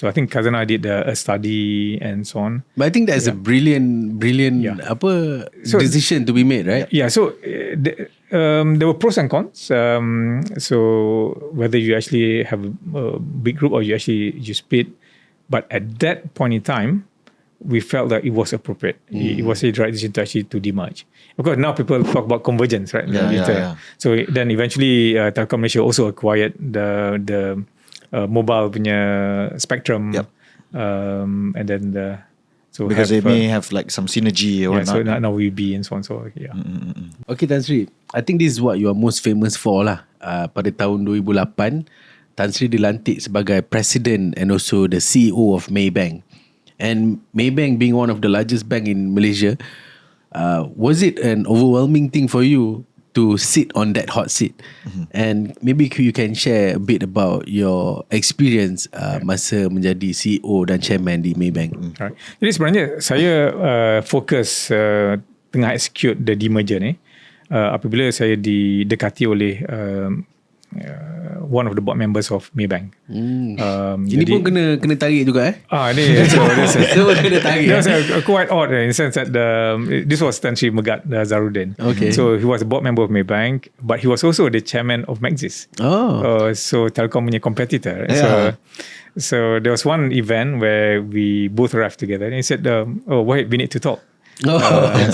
I think Kazana did a study and so on. But I think that's a brilliant decision to be made, right? Yeah. So there were pros and cons. So whether you actually have a big group or you split, but at that point in time, we felt that it was appropriate. It was the right decision to actually to demerge. Of course, now people talk about convergence, right? So then eventually Telkom Malaysia also acquired the mobile punya spectrum. And then so because they may have like some synergy or so not. now we be and so on. So Okay, Tan Sri, I think this is what you are most famous for lah. Pada tahun 2008, Tan Sri dilantik sebagai President and also the CEO of Maybank. And Maybank being one of the largest bank in Malaysia, was it an overwhelming thing for you to sit on that hot seat? And maybe you can share a bit about your experience masa menjadi CEO dan Chairman di Maybank. Alright. Jadi sebenarnya saya fokus tengah execute the demerger ni apabila saya didekati oleh one of the board members of Maybank. Ini pun kena tarik juga Ni so kena tarik. That was quite odd in the sense that this was Tan Sri Megat Zarudin. Okay. So he was a board member of Maybank, but he was also the chairman of Maxis. So Telkom punya competitor. So there was one event where we both arrived together, and he said, Wahid, we need to talk.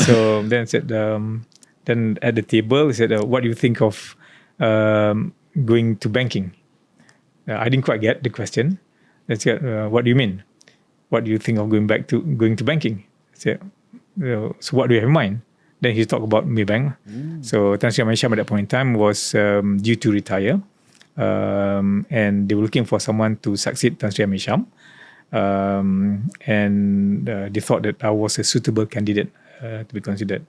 So then said, then at the table he said, what do you think of going to banking? I didn't quite get the question. I said, what do you mean? What do you think of going to banking? I said, so what do you have in mind? Then he talked about Maybank. So Tan Sri Amisham at that point in time was due to retire, and they were looking for someone to succeed Tan Sri Amisham, and they thought that I was a suitable candidate to be considered.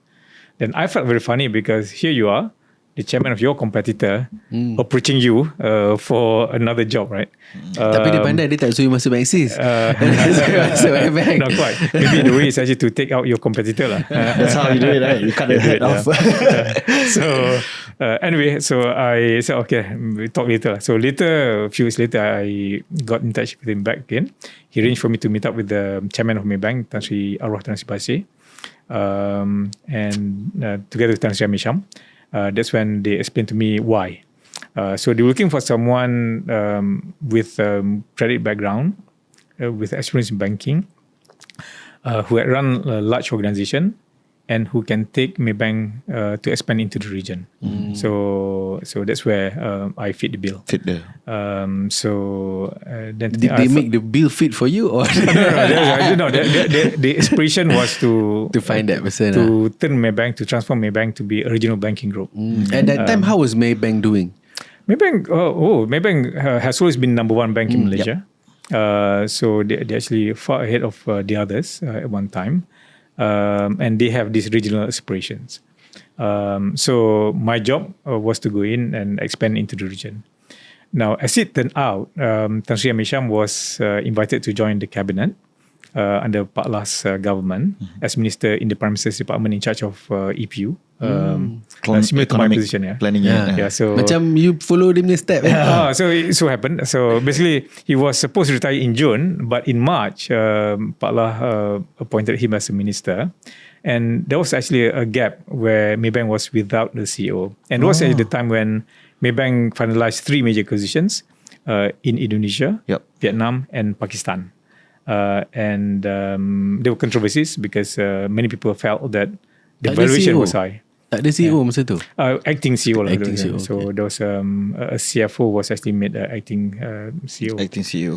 Then I felt very funny because here you are, the chairman of your competitor approaching you for another job, right? Tapi dia pandai, dia tak suruh masuk Maxis. Not quite. Maybe the way is actually to take out your competitor lah. That's how you do it, right? You cut the head off. So anyway, so I said, okay, we talk later. So later, a few weeks later, I got in touch with him back again. He arranged for me to meet up with the chairman of Maybank, Tan Sri Basri, and together with Tan Sri Amisham. That's when they explained to me why. So they were looking for someone with credit background, with experience in banking, who had run a large organization, and who can take Maybank to expand into the region. So that's where I fit the bill. So then did they make the bill fit for you, or no? The aspiration was to find that person, to turn Maybank, to transform Maybank to be a regional banking group. At that time, how was Maybank doing? Maybank, Maybank has always been number one bank in Malaysia. So they're actually far ahead of the others at one time. And they have these regional aspirations. So my job was to go in and expand into the region. Now, as it turned out, Tan Sri Amisham was invited to join the cabinet under Pak Lah's government as minister in the Prime Minister's Department in charge of EPU. Similar to my position, planning. So macam you follow them step. So it so happened. So basically, he was supposed to retire in June, but in March, Pak Lah appointed him as a minister. And there was actually a gap where Maybank was without the CEO. And it was actually the time when Maybank finalized 3 major acquisitions in Indonesia, Vietnam, and Pakistan. And there were controversies because many people felt that the valuation was high. Tak ada CEO masa tu? Acting CEO lah. Acting CEO, so there was a CFO was actually made acting CEO. Acting CEO.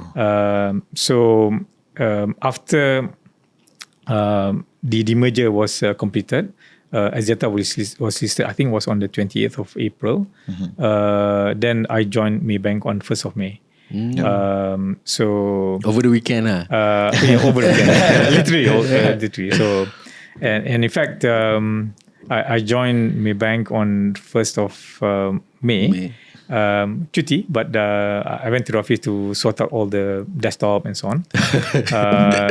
So after the demerger was completed, Axiata was listed, I think was on the 28th of April. Then I joined Maybank on 1st of May. So over the weekend over the weekend. literally. So and in fact I joined Maybank on 1st of May. Cuti, but I went to the office to sort out all the desktop and so on.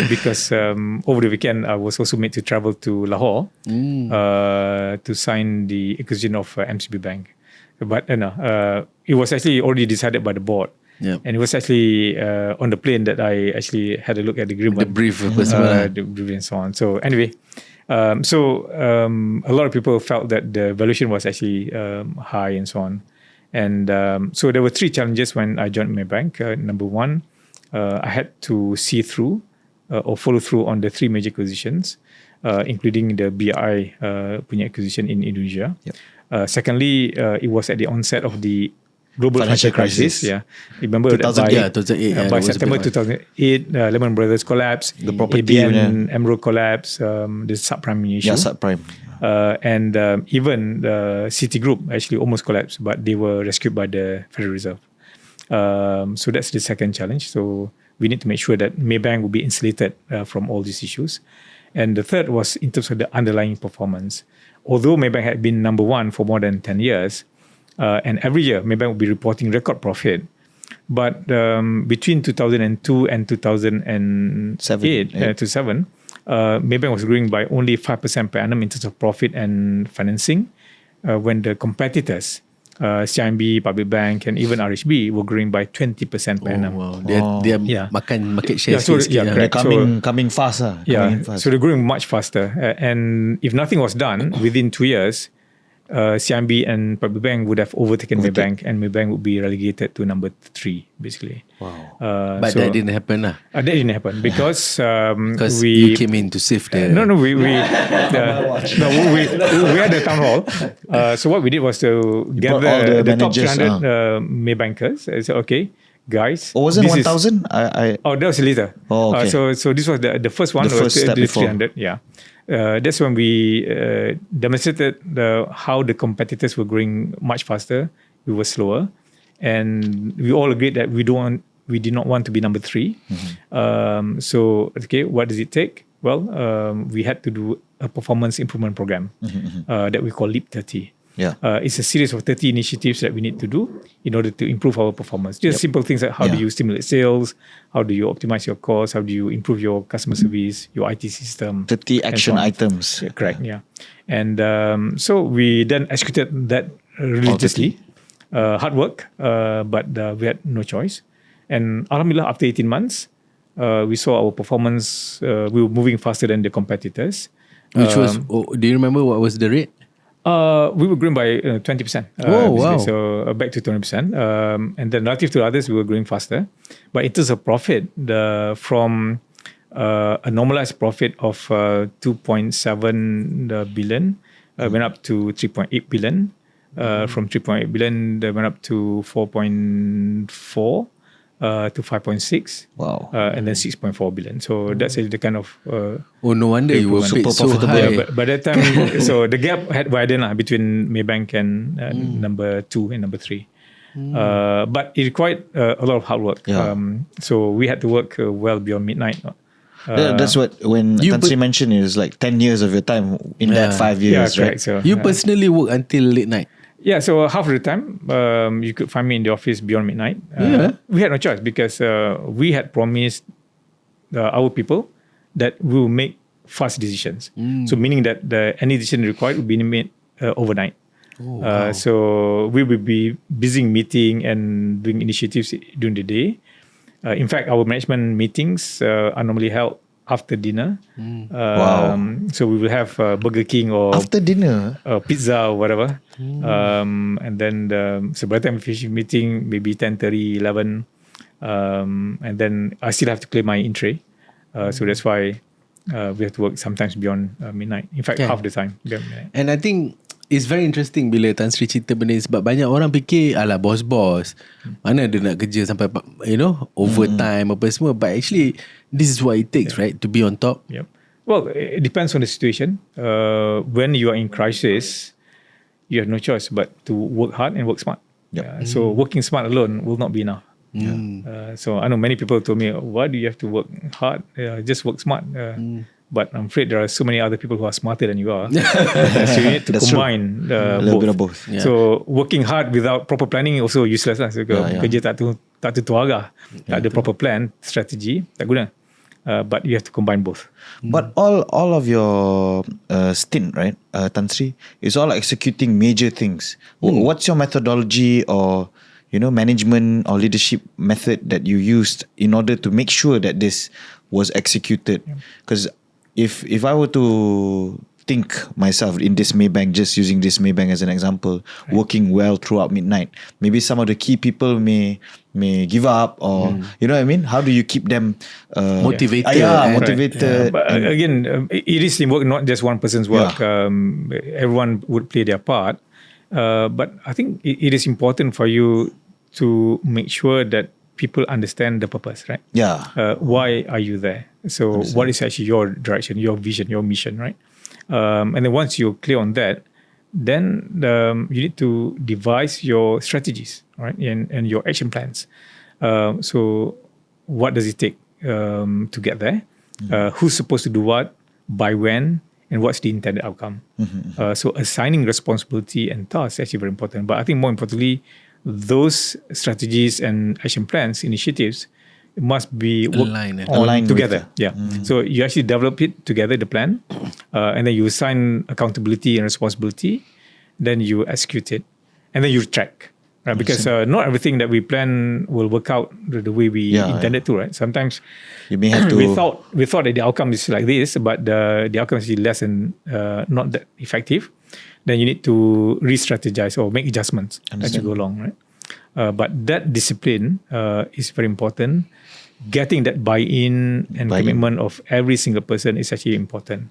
Because over the weekend I was also made to travel to Lahore to sign the acquisition of MCB Bank. But it was actually already decided by the board. And it was actually on the plane that I actually had a look at the agreement, the brief, the brief and so on. So anyway, a lot of people felt that the valuation was actually high and so on. And so there were 3 challenges when I joined Maybank. Number one, I had to see through or follow through on the 3 major acquisitions, including the BI punya acquisition in Indonesia. Secondly, it was at the onset of the global financial crisis. Yeah, remember that by September 2008, Lehman Brothers collapsed. The property, ABN AMRO collapsed. The subprime issue. Yeah, subprime. And even Citigroup actually almost collapsed, but they were rescued by the Federal Reserve. So that's the second challenge. So we need to make sure that Maybank will be insulated from all these issues. And the third was in terms of the underlying performance. Although Maybank had been number 1 for more than 10 years, and every year Maybank will be reporting record profit, but between 2002 and 2008 to 7, Maybank was growing by only 5% per annum in terms of profit and financing, when the competitors, CIMB, Public Bank, and even RHB were growing by 20% per annum. Wow. Dia makan market share sikit. They're coming fast. So they're growing much faster. And if nothing was done within 2 years, CIMB and Public Bank would have overtaken Maybank, and Maybank would be relegated to number 3, basically. Wow. But that didn't happen lah. That didn't happen because you came in to save the... we had the town hall. So what we did was to gather the top 300 Maybankers. I said, okay, guys. Wasn't 1,000? Oh, that was later. Okay. So this was the first one. The first step the before. 300. Yeah. That's when we demonstrated how the competitors were growing much faster. We were slower, and we all agreed that we did not want to be number 3. So okay, what does it take? Well, we had to do a performance improvement program that we call Leap 30. Yeah. It's a series of 30 initiatives that we need to do in order to improve our performance. Just simple things like how do you stimulate sales, how do you optimize your costs, how do you improve your customer service, your IT system. 30 action items. Yeah, correct, yeah. And so we then executed that religiously. Hard work, but we had no choice. And Alhamdulillah, after 18 months, we saw our performance, we were moving faster than the competitors. Which was, do you remember what was the rate? We were growing by 20%. Wow. So back to 20%. And then relative to others, we were growing faster. But in terms of profit, from a normalized profit of 2.7 billion went up to 3.8 billion. From 3.8 billion, they went up to 4.4 to 5.6. Wow. And then 6.4 billion. So that's the kind of... no wonder you were super so profitable. high. But by that time, so the gap had widened between Maybank and number 2 and number 3. But it required a lot of hard work. Yeah. So we had to work well beyond midnight. That's what, when Tan Sri mentioned, it was like 10 years of your time in that 5 years, right? Correct. So, You personally work until late night? Yeah, so half of the time, you could find me in the office beyond midnight. We had no choice because we had promised our people that we will make fast decisions. So meaning that any decision required will be made overnight. So we will be busy meeting and doing initiatives during the day. In fact, our management meetings are normally held after dinner. So we will have Burger King or After dinner? Pizza or whatever. And then so by the time we finish meeting, maybe 10:30, 11. And then I still have to clear my in-tray. So that's why we have to work sometimes beyond midnight. In fact, half the time beyond midnight. And I think it's very interesting bila Tan Sri cerita benda ni, sebab banyak orang fikir alah bos-bos mana dia nak kerja sampai overtime apa semua, but actually this is what it takes, right, to be on top. Yep. Well, it depends on the situation. When you are in crisis, you have no choice but to work hard and work smart. So working smart alone will not be enough. So I know many people told me, why do you have to work hard? Just work smart. But I'm afraid there are so many other people who are smarter than you are. So you need to combine a little bit of both. So working hard without proper planning also useless lah. So kerja tak tentu arah, tak ada proper plan, strategy, tak guna. But you have to combine both. But all of your stint, right, Tan Sri, is all executing major things. What's your methodology or management or leadership method that you used in order to make sure that this was executed? Because if I were to think myself in this Maybank, just using this Maybank as an example, working well throughout midnight. Maybe some of the key people may give up, or you know what I mean. How do you keep them motivated? Motivated. But again, it is teamwork, not just one person's work. Everyone would play their part. But I think it is important for you to make sure that people understand the purpose, right? Why are you there? So what is actually your direction, your vision, your mission, right? And then once you're clear on that, then you need to devise your strategies, right? And your action plans. So what does it take to get there? Who's supposed to do what, by when, and what's the intended outcome? So assigning responsibility and tasks is actually very important. But I think more importantly, those strategies and action plans, initiatives, must be aligned together. So you actually develop it together, the plan, and then you assign accountability and responsibility. Then you execute it, and then you track. Right? Because not everything that we plan will work out the way we intended to. Right? Sometimes you may have to. we thought that the outcome is like this, but the outcome is less and not that effective. Then you need to re-strategize or make adjustments as you go along. Right? But that discipline is very important. Getting that buy-in and commitment of every single person is actually important.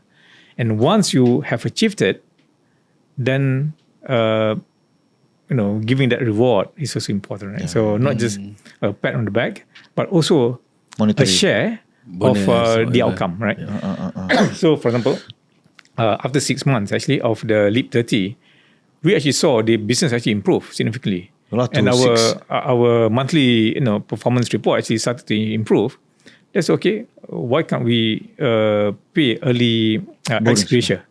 And once you have achieved it, then giving that reward is also important, right? So not just a pat on the back, but also monetary. A share bonus of the outcome, right? So for example, after 6 months actually of the Leap 30, we actually saw the business actually improve significantly. And our monthly performance report actually started to improve. That's okay. Why can't we pay early ex gratia?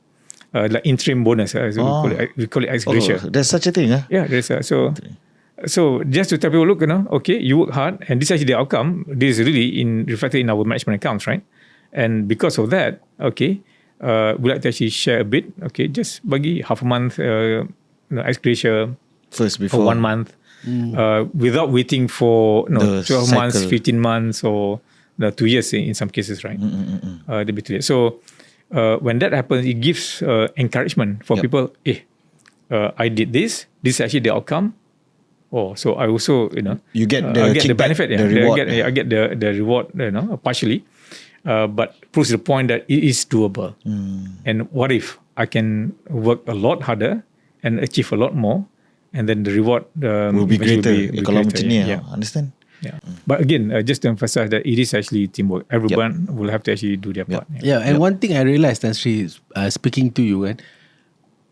Like interim bonus, as we call it ex gratia. There's such a thing, huh? Yeah, there's so just to tell people, look, okay, you work hard, and this is actually the outcome. This is really reflected in our management accounts, right? And because of that, okay, we like to actually share a bit. Okay, just bagi half a month, ex gratia. First before for 1 month, without waiting for 12 cycle. Months, 15 months, or 2 years in some cases, right? So when that happens, it gives encouragement for people. I did this. This is actually the outcome. Oh, so I also you get the benefit. The reward. I get the reward. Partially, but proves the point that it is doable. And what if I can work a lot harder and achieve a lot more? And then the reward will be greater. Kalau macam ni, understand? Yeah. But again, just to emphasize that it is actually teamwork. Everyone will have to actually do their part. And one thing I realised, Tan Sri, speaking to you kan,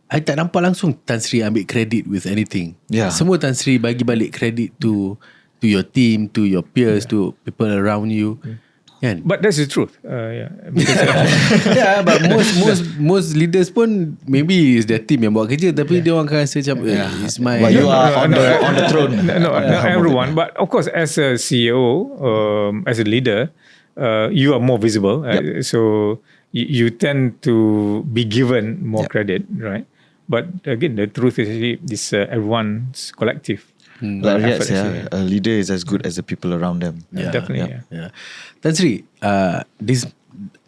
I tak nampak langsung Tan Sri ambil credit with anything. Semua Tan Sri bagi balik credit to your team, to your peers, to people around you. Kan? But that's the truth. Because, but most leaders pun maybe is their team yang buat kerja, tapi dia orang akan rasa macam it's my. But you are on the throne. No, not everyone. But of course, as a CEO, as a leader, you are more visible. So you tend to be given more credit, right? But again, the truth is actually this everyone's collective. A leader is as good as the people around them. Definitely. Tan Sri, this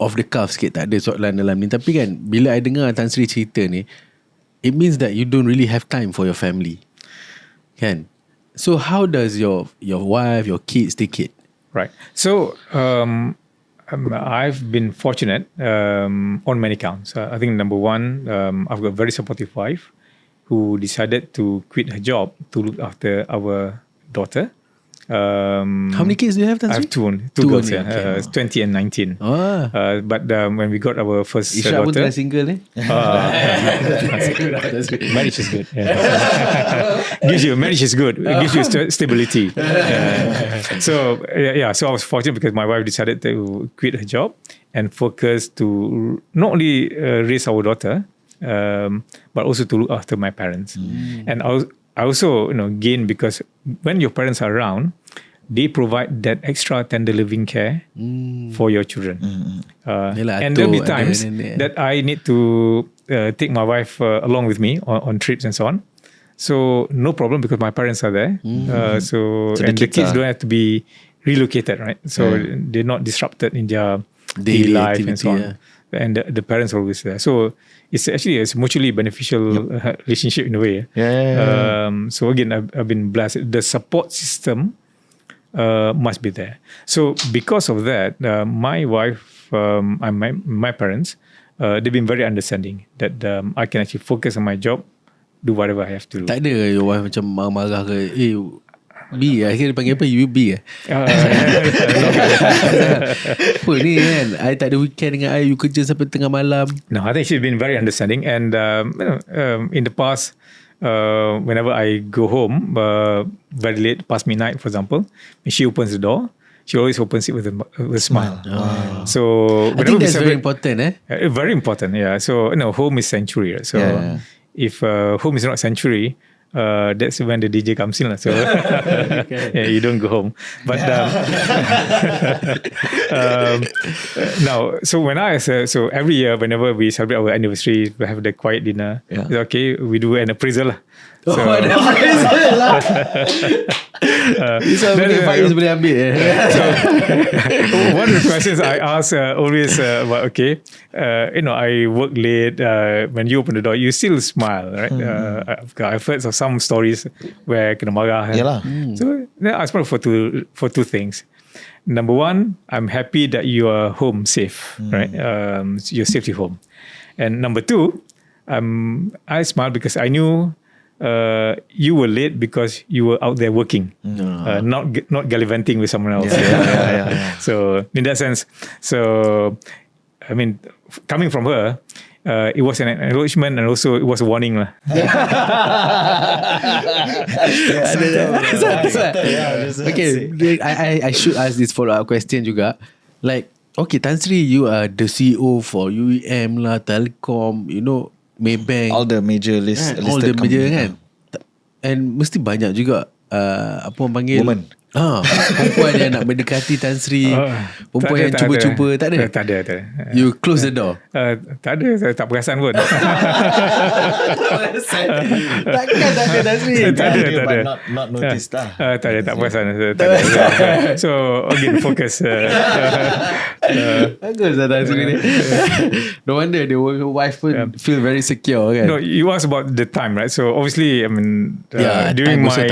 off the cuff sikit, tak ada soalan dalam ni, tapi kan bila I dengar Tan Sri cerita ni, it means that you don't really have time for your family, kan? So how does your wife, your kids take it? Right. So I've been fortunate on many counts. I think number one, I've got a very supportive wife who decided to quit her job to look after our daughter. How many kids do you have, Tan Sri? I have two girls, 20 and 19. But when we got our first Isha daughter... pun tengah single ni? Marriage is good. Marriage is good. It gives you stability. So I was fortunate because my wife decided to quit her job and focus to not only raise our daughter, but also to look after my parents. And I also gain because when your parents are around, they provide that extra tender living care for your children. And there'll be times that I need to take my wife along with me on trips and so on. So no problem because my parents are there. So and the kids don't have to be relocated, right? So they're not disrupted in their daily life and so on. And the parents are always there. So it's actually a mutually beneficial relationship in a way. So again, I've been blessed. The support system must be there. So because of that, my wife and my parents, they've been very understanding that I can actually focus on my job, do whatever I have to do. Tak ada your wife macam marah-marah ke? B akhirnya dia panggil apa? You B apa ni kan? I tak ada weekend dengan I. You kerja sampai tengah malam. No, I think she's been very understanding. And in the past, whenever I go home very late, past midnight, for example, when she opens the door, she always opens it with a smile. So I think that's very important. Very important. Yeah. So home is sanctuary. So if home is not sanctuary, that's when the DJ comes in. So you don't go home. But now, so so every year, whenever we celebrate our anniversary, we have the quiet dinner. Okay, we do an appraisal. So, an appraisal lah. This one Faiz boleh ambil. So one of the questions I ask always about, I work late. When you open the door, you still smile, right? I've heard of some stories where kena marah. So I smile for two things. Number one, I'm happy that you are home safe, right? You're safely home. And number two, I smile because I knew you were late because you were out there working, not gallivanting with someone else. So in that sense, I mean, coming from her, it was an acknowledgement and also it was a warning lah. Okay, I should ask this follow-up question juga. Like, okay, Tan Sri, you are the CEO for UEM lah, Telkom, Maybank, all the major listed all the major company. kan. And mesti banyak juga apa orang panggil woman. Perempuan yang nak mendekati Tan Sri, perempuan yang cuba-cuba. Tak ada. Tak ada. You close the door. Tak ada, saya tak perasan pun. Takkan tak ada Tan Sri. Tak ada. Not noticed lah. Tak ada, tak perasan. Tak ada. So again, focus. Bagus lah Tan Sri ni. No wonder the wife pun feel very secure kan. No, you asked about the time, right? So obviously, I mean, during my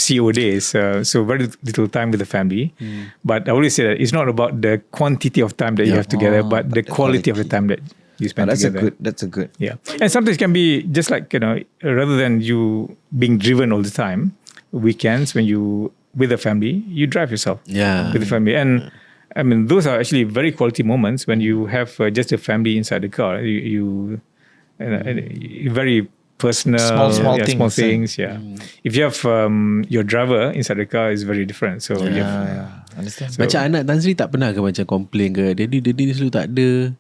CEO days, so very little time with the family. But I always say that it's not about the quantity of time that you have together, but the quality of the time that you spend together. That's a good. Yeah. And sometimes it can be just like, rather than you being driven all the time, weekends when you with the family, you drive yourself with the family. And I mean, those are actually very quality moments when you have just a family inside the car. You very personal, small things. If you have your driver inside the car, is very different. So understand. So, macam anak Tan Sri tak pernah ke macam complain ke, daddy selalu tak ada,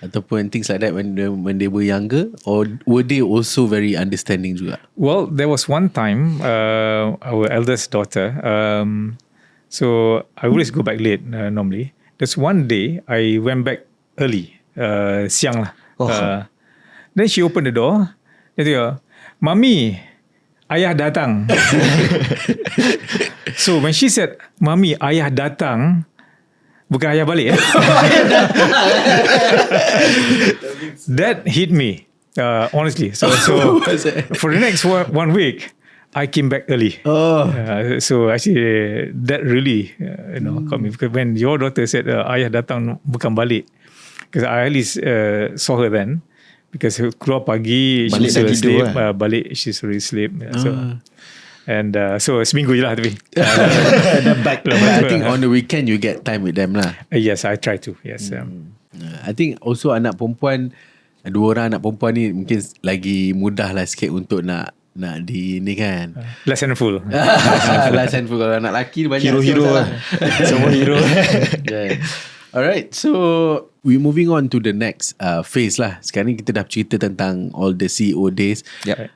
ataupun things like that when they were younger, or were they also very understanding juga? Well, there was one time our eldest daughter. So I always go back late normally. There's one day I went back early, siang lah. Then she opened the door. Dia, Mami, ayah datang. So when she said, Mami, ayah datang, bukan ayah balik. That hit me, honestly. So for the next one week, I came back early. So actually, that really caught me. Because when your daughter said, ayah datang, bukan balik. Because I at least saw her then. Because keluar pagi, she's already sleep. Balik, she's already sleep. So seminggu je lah tapi. I think on the weekend you get time with them lah. Yes, I try to. Yes. I think also anak perempuan, dua orang anak perempuan ni mungkin lagi mudah lah sikit untuk nak di ni kan. Less handful. Less handful. Kalau anak lelaki banyak hero lah. Semua hero. Alright, so we moving on to the next phase lah. Sekarang ni kita dah cerita tentang all the CEO days.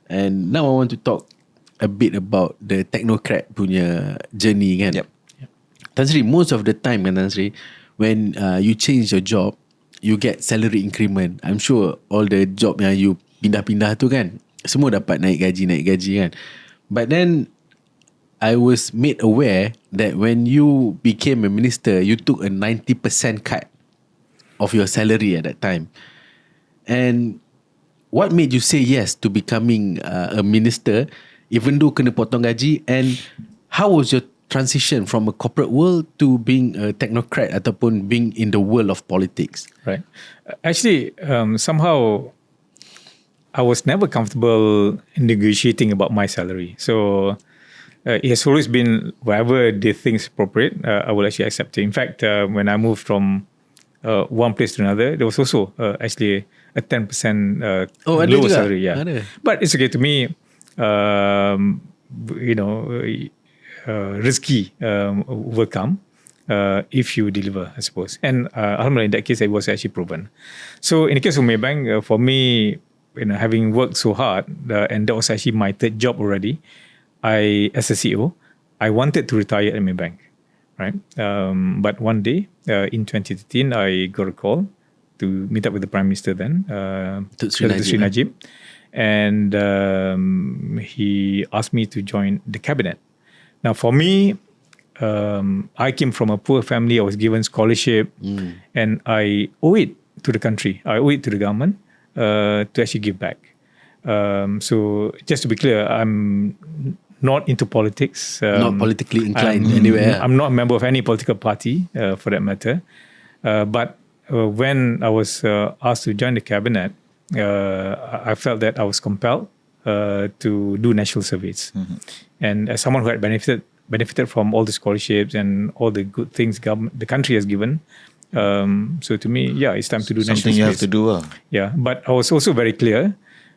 And now I want to talk a bit about the technocrat punya journey kan. Tan Sri, most of the time kan Tan Sri, when you change your job, you get salary increment. I'm sure all the job yang you pindah-pindah tu kan, semua dapat naik gaji kan. But then I was made aware that when you became a minister, you took a 90% cut of your salary at that time. And what made you say yes to becoming a minister, even though kena potong gaji? And how was your transition from a corporate world to being a technocrat ataupun being in the world of politics? Right. Actually, somehow I was never comfortable in negotiating about my salary. So it has always been wherever they think is appropriate, I will actually accept it. In fact, when I moved from one place to another, there was also actually a 10% lower salary. Yeah. Ada. But it's okay to me. Rezeki will come if you deliver, I suppose. And alhamdulillah, in that case, it was actually proven. So in the case of Maybank, for me, having worked so hard, and that was actually my third job already, as a CEO, I wanted to retire at Maybank, right? But one day, in 2013, I got a call to meet up with the Prime Minister then, Sri Najib. And he asked me to join the cabinet. Now, for me, I came from a poor family. I was given scholarship, and I owe it to the country. I owe it to the government to actually give back. So, just to be clear, I'm not into politics. Not politically inclined anywhere. I'm not a member of any political party, for that matter. But when I was asked to join the cabinet, I felt that I was compelled to do national service. And as someone who had benefited from all the scholarships and all the good things the country has given, so to me, yeah, it's time to do Something national you service. have to do. Yeah, but I was also very clear.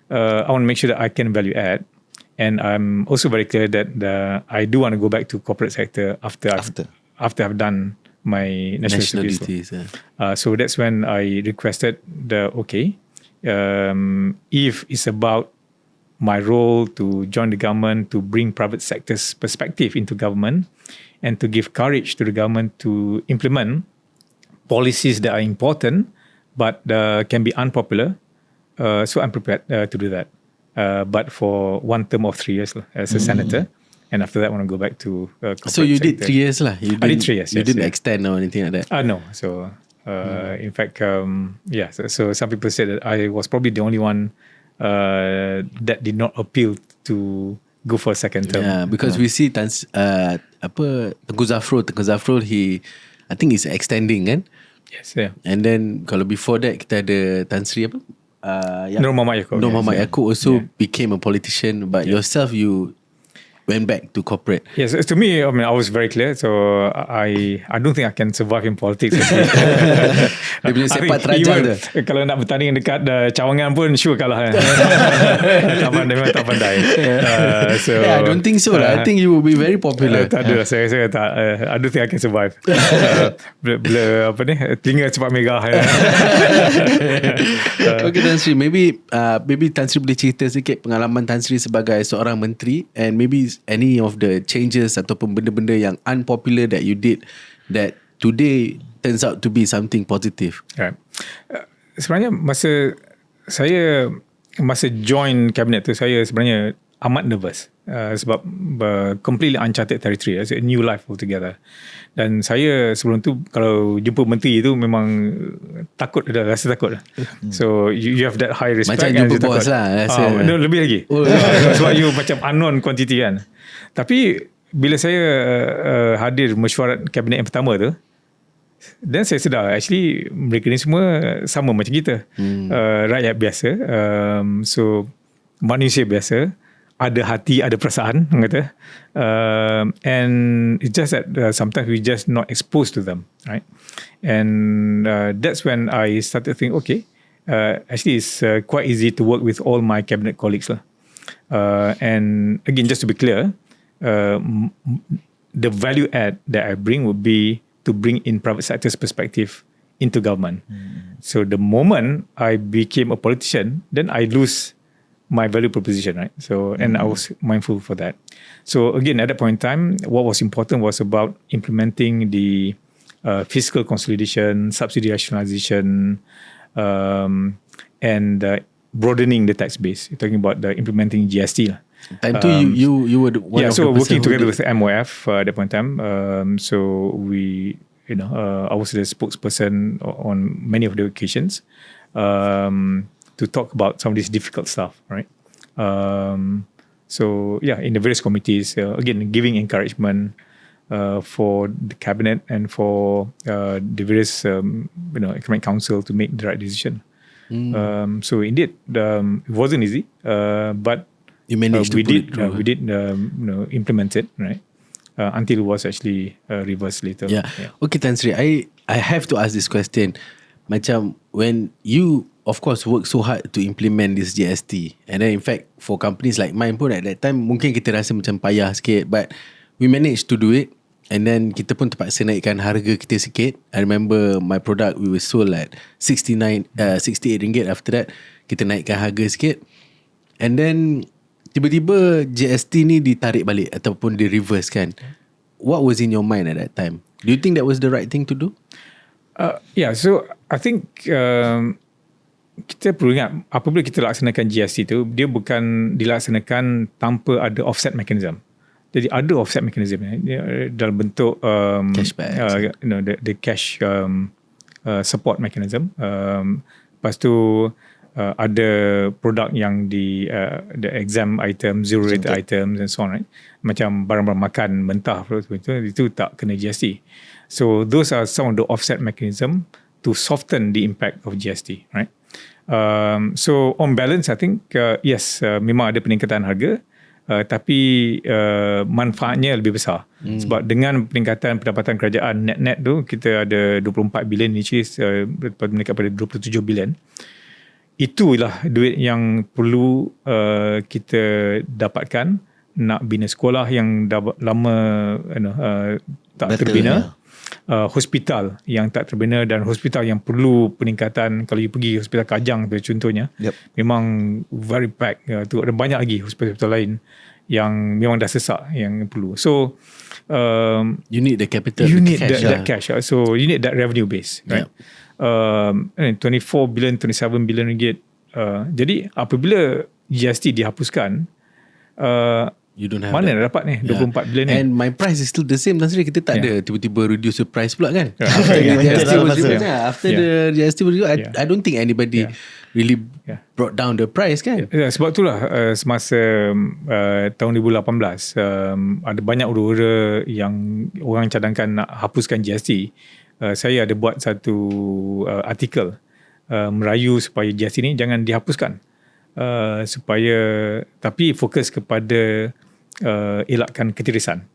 I want to make sure that I can value add, and I'm also very clear that I do want to go back to corporate sector after I've done my national service. duties. So that's when I requested if it's about my role to join the government, to bring private sector's perspective into government, and to give courage to the government to implement policies that are important but can be unpopular. So I'm prepared to do that. But for one term of 3 years as a senator, and after that I want to go back to corporate So you did sector. 3 years lah. I did 3 years. You yes, didn't yeah. extend or anything like that. No. So in fact, so some people said that I was probably the only one that did not appeal to go for a second term. Yeah, because we see Tengku Zafrul, I think he's extending kan. Yes, yeah. And then kalau before that kita ada Tan Sri apa? Nur Muhammad Yaakob also became a politician, but yourself you went back to corporate. Yes, to me, I mean, I was very clear. So I don't think I can survive in politics. Dia punya sepak terajal tu. Kalau nak bertanding dekat cawangan pun sure kalah. tak pandai. So I don't think so lah. I think you will be very popular. Tak ada, saya tak. I don't think I can survive. Bila telinga cepat megah. Okay, Tan Sri, maybe Tan Sri boleh cerita sikit pengalaman Tan Sri sebagai seorang menteri, and maybe any of the changes ataupun benda-benda yang unpopular that you did that today turns out to be something positive. Right. Sebenarnya masa join cabinet tu, saya sebenarnya amat nervous sebab completely uncharted territory, a new life altogether. Dan saya sebelum tu kalau jumpa menteri tu memang rasa takut. So you have that high respect. Macam jumpa bos lah rasa. Lebih lagi. Sebab you macam unknown quantity kan. Tapi bila saya hadir mesyuarat kabinet yang pertama tu, dan saya sedar actually mereka ni semua sama macam kita, rakyat biasa, so manusia biasa, ada hati, ada perasaan, kata, and it's just that sometimes we just not exposed to them, right? And that's when I started to think, actually it's quite easy to work with all my cabinet colleagues lah. And again, just to be clear, the value add that I bring would be to bring in private sector's perspective into government. So the moment I became a politician, then I lose my value proposition, right? So, and I was mindful for that. So again, at that point in time, what was important was about implementing the fiscal consolidation, subsidy rationalization, and broadening the tax base. You're talking about implementing GST. Time tu you were one of so the working together did. with the MOF at that point in time. So we, I was the spokesperson on many of the occasions. to talk about some of this difficult stuff, right? So yeah, in the various committees, again, giving encouragement for the cabinet and for the various economic council to make the right decision. So indeed, it wasn't easy, but You managed to we pull did it through. we did implement it, right? Until it was actually reversed later. Yeah. Okay, Tan Sri, I have to ask this question. Macam when you of course work so hard to implement this GST, and then in fact for companies like mine pun at that time mungkin kita rasa macam payah sikit, but we managed to do it, and then kita pun terpaksa naikkan harga kita sikit. I remember my product we were sold at 68 ringgit. After that kita naikkan harga sikit, and then tiba-tiba GST ni ditarik balik ataupun di reverse kan. What was in your mind at that time? Do you think that was the right thing to do? Yeah, so I think kita perlu ingat apabila kita laksanakan GST tu, dia bukan dilaksanakan tanpa ada offset mechanism. Jadi ada offset mechanism dalam bentuk Cashback, the cash support mechanism. Lepas tu ada produk yang the exempt item, zero rate items and so on, right? Macam barang-barang makan mentah itu tak kena GST. So those are some of the offset mechanism to soften the impact of GST, right? So on balance, I think yes, memang ada peningkatan harga, tapi manfaatnya lebih besar. Sebab dengan peningkatan pendapatan kerajaan net-net tu, kita ada 24 bilion, which is meningkat pada 27 bilion. Itulah duit yang perlu kita dapatkan nak bina sekolah yang lama tak terbina, hospital yang tak terbina, dan hospital yang perlu peningkatan. Kalau you pergi hospital Kajang contohnya, memang very packed. Tu ada banyak lagi hospital lain yang memang dah sesak yang perlu. So you need the capital, you need cash, that cash. So you need that revenue base, right? 24 bilion, 27 bilion ringgit. Jadi apabila GST dihapuskan, you don't have mana that. nak dapat ni 24 bilion ni? And my price is still the same, Tan Sri. Kita tak ada tiba-tiba reduce the price pula kan. After the GST was reduced, I don't think anybody really brought down the price kan. Sebab itulah semasa tahun 2018 ada banyak ura-ura yang orang cadangkan nak hapuskan GST. Saya ada buat satu artikel merayu supaya GST ni jangan dihapuskan, supaya tapi fokus kepada elakkan ketirisan.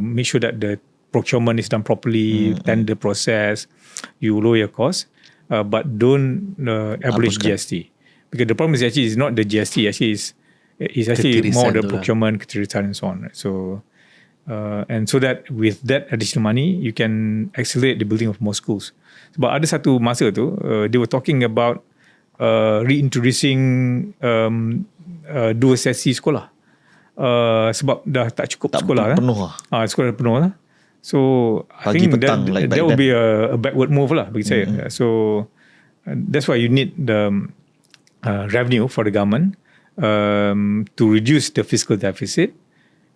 Make sure that the procurement is done properly, tender process, you lower your cost, but don't abolish GST, because the problem is actually is not the GST, actually is actually more the procurement, ketirisan and so on, right? So and so that with that additional money you can accelerate the building of more schools. Sebab ada satu masa tu they were talking about reintroducing dua sesi sekolah, sebab dah tak cukup sekolah penuh sekolah penuh lah. So I Pagi think petang, that will be a backward move lah bagi saya. So that's why you need the revenue for the government to reduce the fiscal deficit,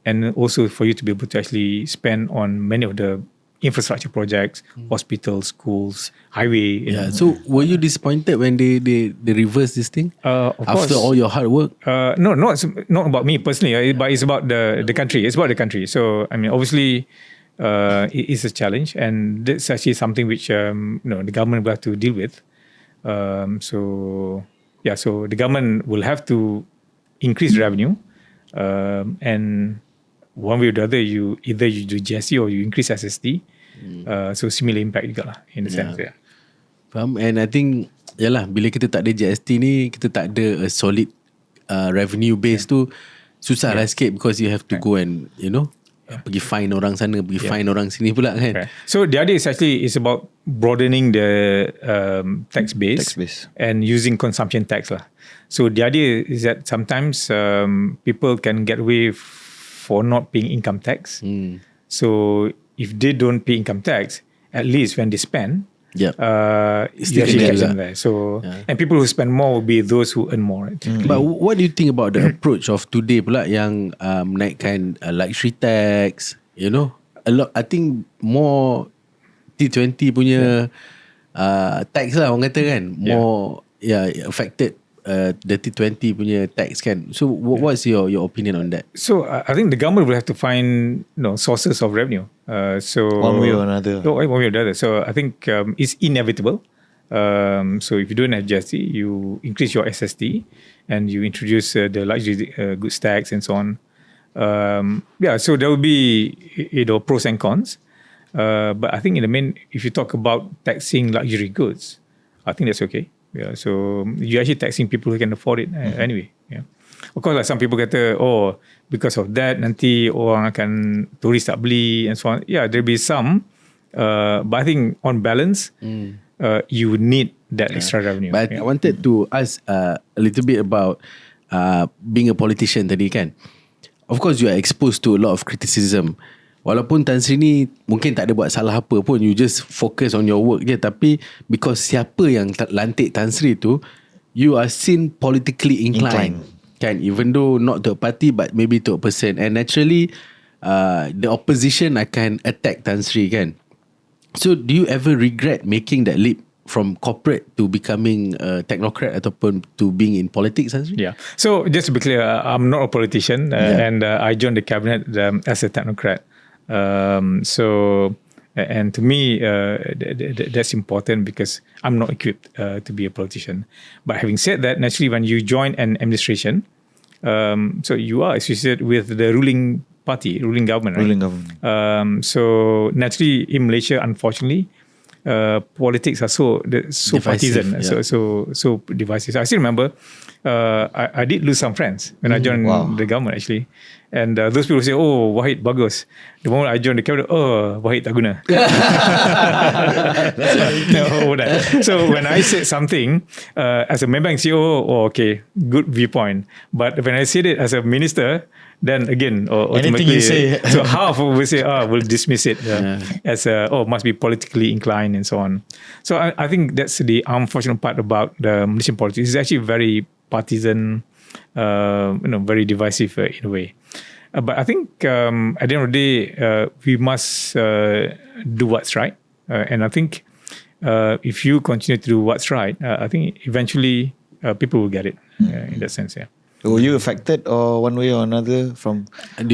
and also for you to be able to actually spend on many of the infrastructure projects, hospitals, schools, highway. So were you disappointed when they reversed this thing? After all your hard work? No, not about me personally, but it's about the country. It's about the country. So I mean, obviously, it is a challenge, and that's actually something which the government will have to deal with. So the government will have to increase revenue, and one way or the other, either you do GST or you increase SSD. So similar impact juga lah in the sense. Faham. And I think yalah, bila kita tak ada GST ni, kita tak ada a solid revenue base tu, susah lah sikit, because you have to go and pergi fine orang sana, pergi fine orang sini pula kan. So the idea is actually is about broadening the tax base and using consumption tax lah. So the idea is that sometimes people can get away for not paying income tax. So if they don't pay income tax, at least when they spend, you actually get them there. So and people who spend more will be those who earn more. Right? But what do you think about the approach of today pula yang menaikkan luxury tax? A lot. I think more T20 punya tax lah orang kata kan. More affected the T20 punya tax kan. So what's your opinion on that? So I think the government will have to find sources of revenue. So one way or another. One way or another. So I think it's inevitable. So if you don't have GST, you increase your SST and you introduce the luxury goods tax and so on. So there will be pros and cons. But I think in the main, if you talk about taxing luxury goods, I think that's okay. Yeah, so you're actually taxing people who can afford it anyway. Yeah. Of course, like some people kata, because of that, nanti orang akan turis tak beli and so on. Yeah, there'll be some. But I think on balance, you need that extra revenue. But I wanted to ask a little bit about being a politician tadi kan. Of course, you are exposed to a lot of criticism. Walaupun Tan Sri ni mungkin tak ada buat salah apa pun, you just focus on your work je. Tapi because siapa yang lantik Tan Sri tu, you are seen politically inclined. Kan? Even though not to a party, but maybe to a person. And naturally, the opposition akan attack Tan Sri kan. So do you ever regret making that leap from corporate to becoming a technocrat ataupun to being in politics, Tan Sri? Yeah. So just to be clear, I'm not a politician and I joined the cabinet as a technocrat. And to me, that's important because I'm not equipped to be a politician. But having said that, naturally, when you join an administration, so you are associated with the ruling party, ruling government, right? Ruling government. So naturally, in Malaysia, unfortunately, politics are so partisan, so divisive. I still remember, I did lose some friends when I joined the government actually. And those people say, Wahid bagus. The moment I joined the cabinet, Wahid tak guna. So when I said something as a Maybank CEO, okay, good viewpoint. But when I said it as a minister, then again, anything you say, so half will say, we'll dismiss it as must be politically inclined and so on. So I think that's the unfortunate part about the Malaysian politics. It's actually very partisan, very divisive in a way. But I think at the end of the day, we must do what's right. And I think if you continue to do what's right, I think eventually people will get it in that sense. Yeah. Were you affected or one way or another from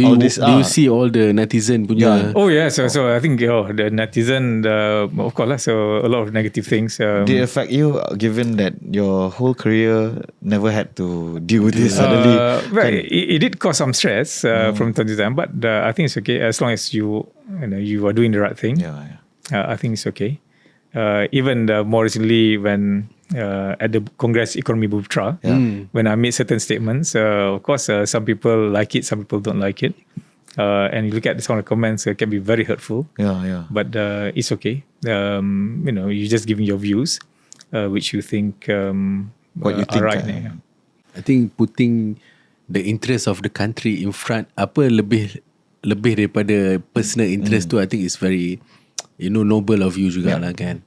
all this? Do you see all the netizen punya? Oh yeah, so I think the netizen, of course lah. So a lot of negative things. Did it affect you, given that your whole career never had to deal with this suddenly? Well, it did cause some stress from time to time, but I think it's okay as long as you are doing the right thing. I think it's okay. Even more recently when at the Congress Economy Butra, when I made certain statements, of course some people like it, some people don't like it, and you look at some of the comments, it can be very hurtful. But it's okay. You're just giving your views, which you think what you think are right. I think putting the interest of the country in front, lebih daripada personal interest tu, I think is very noble of you juga lah kan.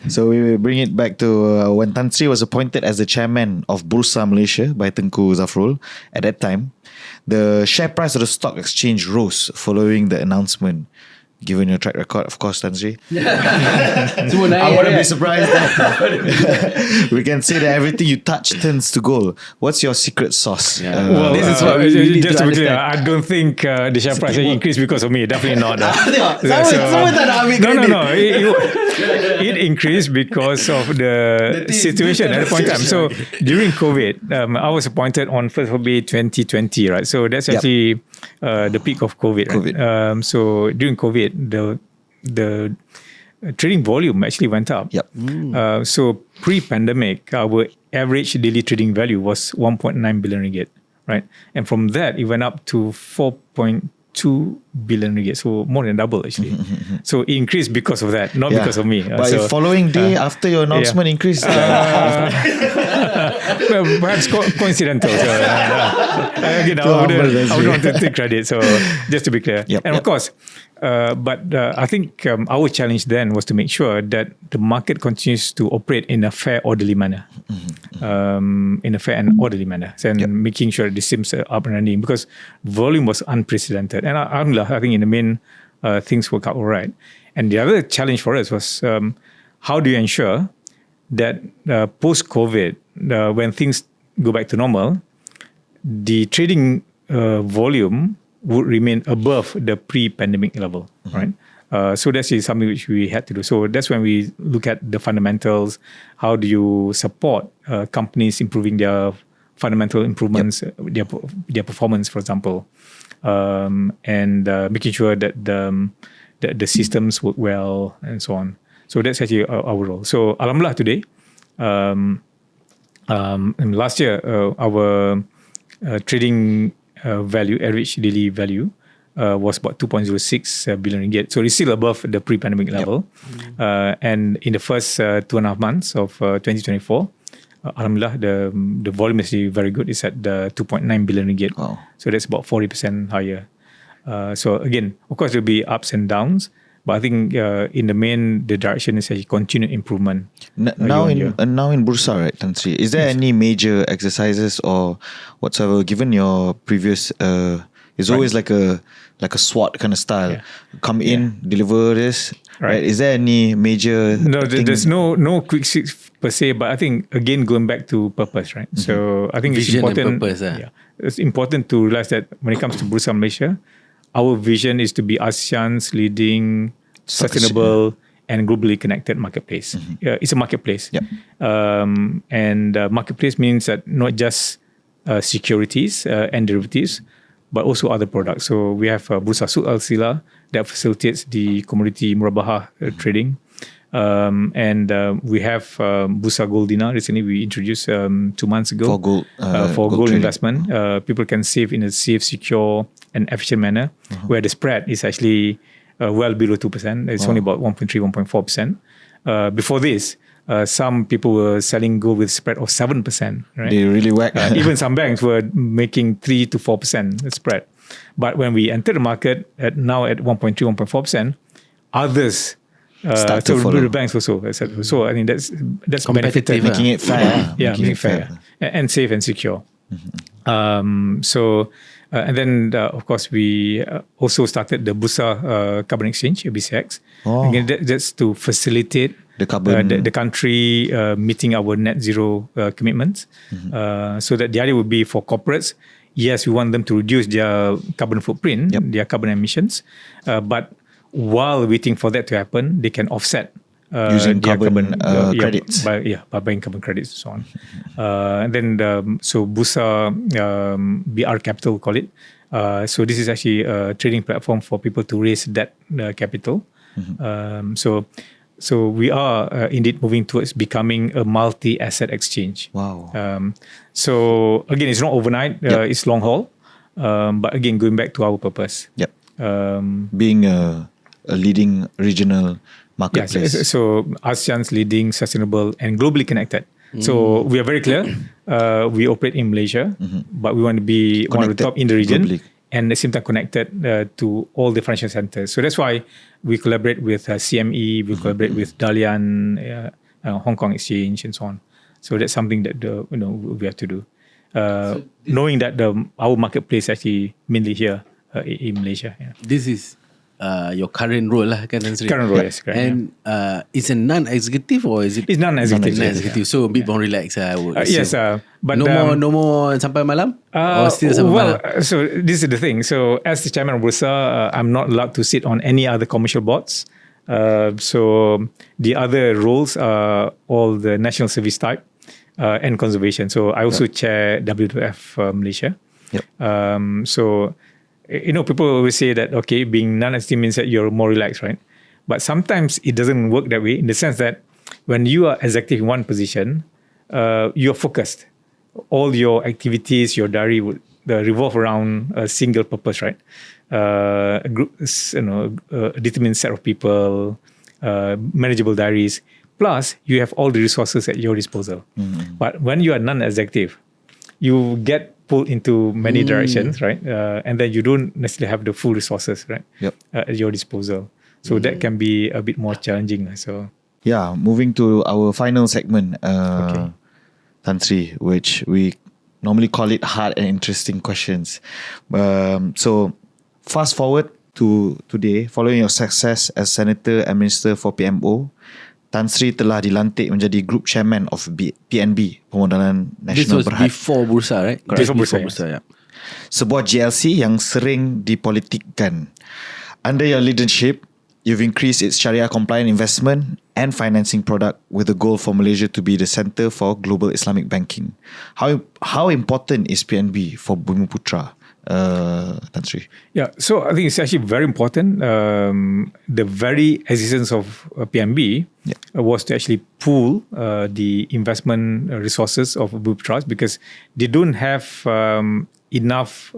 So we will bring it back to when Tan Sri was appointed as the chairman of Bursa Malaysia by Tengku Zafrul. At that time, the share price of the stock exchange rose following the announcement. Given your track record, of course, Tan Sri, I wouldn't be surprised that we can say that everything you touch turns to gold. What's your secret sauce? Well, this is what we need to understand. I don't think the share price increased because of me. Definitely not. No. It increased because of the situation at the point in time. So during COVID, I was appointed on 1st of May 2020, right? So that's actually the peak of COVID. Right? So during COVID, the trading volume actually went up. So pre-pandemic, our average daily trading value was 1.9 billion ringgit, right? And from that, it went up to 4.2 billion ringgit. So more than double actually. So it increased because of that, not because of me. But the following day after your announcement increased, well, perhaps coincidental. So, again, I wouldn't want to take credit. So just to be clear, and of course. But I think our challenge then was to make sure that the market continues to operate in a fair, orderly manner. In a fair and orderly manner. And making sure the systems are up and running, because volume was unprecedented. And alhamdulillah, I think in the main, things work out all right. And the other challenge for us was how do you ensure that post-COVID, when things go back to normal, the trading volume would remain above the pre-pandemic level, right? So that's something which we had to do. So that's when we look at the fundamentals. How do you support companies improving their fundamental improvements, their performance, for example, and making sure that the systems work well and so on. So that's actually our role. So alhamdulillah today, last year our trading value, average daily value, was about 2.06 billion ringgit. So it's still above the pre-pandemic level. And in the first 2.5 months of 2024, alhamdulillah, the volume is very good. It's at the 2.9 billion ringgit. Wow. So that's about 40% higher. So again, of course, there'll be ups and downs. But I think in the main, the direction is a continued improvement. Now in Bursa, right, Tan Sri, is there any major exercises or whatsoever? Given your previous, it's always like a SWOT kind of style. Come in, deliver this. Right. Is there any major? No, there's no quick fix per se. But I think again going back to purpose, right? So I think Vision it's important. and purpose, it's important to realize that when it comes to Bursa Malaysia, our vision is to be ASEAN's leading sustainable and globally connected marketplace. It's a marketplace. And marketplace means that not just securities and derivatives, but also other products. So we have Bursa Suq Al Sila that facilitates the commodity murabahah trading. And we have Bursa Gold Dinar. Recently we introduced 2 months ago for gold investment. People can save in a safe, secure and efficient manner, where the spread is actually well below 2%. It's only about 1.3, 1.4%. Before this, some people were selling gold with spread of 7%. Right? They really whack. Even some banks were making 3 to 4% spread. But when we entered the market now at 1.3, 1.4%, others start to follow. The banks also. So I think that's competitive, making it fair. Making it fair and safe and secure. And then of course we also started the Bursa Carbon Exchange, BCX. Again, that's to facilitate the carbon, the country meeting our net zero commitments. So that the idea would be for corporates. Yes, we want them to reduce their carbon footprint, their carbon emissions, but while waiting for that to happen, they can offset using carbon credits. By buying carbon credits and so on. And then so Bursa BR Capital call it. So this is actually a trading platform for people to raise debt capital. So we are indeed moving towards becoming a multi-asset exchange. Wow. So again, it's not overnight. It's long haul. But again, going back to our purpose. Being a leading regional marketplace. So ASEAN's leading sustainable and globally connected. So we are very clear. We operate in Malaysia, but we want to be one of the top in the region. Globally. And at the same time connected to all the financial centers. So that's why we collaborate with CME, we collaborate with Dalian, Hong Kong Exchange, and so on. So that's something that we have to do. Knowing that our marketplace actually mainly here in Malaysia. This is your current role lah, kan, Tan Sri? Current role, yes. Correct, and it's a non-executive or is it? It's non-executive. Non-executive. So a bit more relaxed, I would assume. Yes, but no more sampai malam? Or still sampai malam? So this is the thing. So as the chairman of Bursa, I'm not allowed to sit on any other commercial boards. So the other roles are all the national service type and conservation. So I also chair WWF Malaysia. So people always say that, okay, being non-executive means that you're more relaxed, right? But sometimes it doesn't work that way, in the sense that when you are executive in one position, you're focused. All your activities, your diary would revolve around a single purpose, right? A group, a determined set of people, manageable diaries. Plus, you have all the resources at your disposal. But when you are non-executive, you get pulled into many directions, right? And then you don't necessarily have the full resources, right? At your disposal. So that can be a bit more challenging. So moving to our final segment, Tan Sri, which we normally call it hard and interesting questions. So fast forward to today, following your success as Senator and Minister for PMO, Tan Sri telah dilantik menjadi Group Chairman of PNB, Permodalan This Nasional was Berhad. before bursa, right? Correct. Before bursa, bursa, yeah. Sebuah GLC yang sering dipolitikkan. Under your leadership, you've increased its Sharia compliant investment and financing product with the goal for Malaysia to be the centre for global Islamic banking. How important is PNB for Bumiputra, Tan Sri? Yeah, so I think it's actually very important. The very existence of PNB was to actually pool the investment resources of Group Trust, because they don't have enough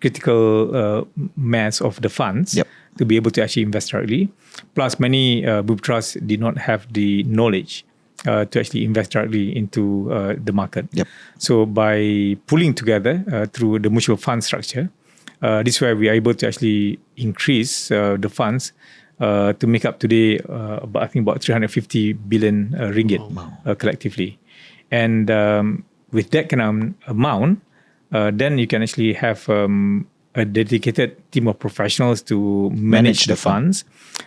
critical mass of the funds to be able to actually invest directly. Plus, many Group Trusts did not have the knowledge to actually invest directly into the market. So by pulling together through the mutual fund structure, this is where we are able to actually increase the funds to make up today I think about 350 billion ringgit collectively. And with that kind of amount, then you can actually have a dedicated team of professionals to manage the funds.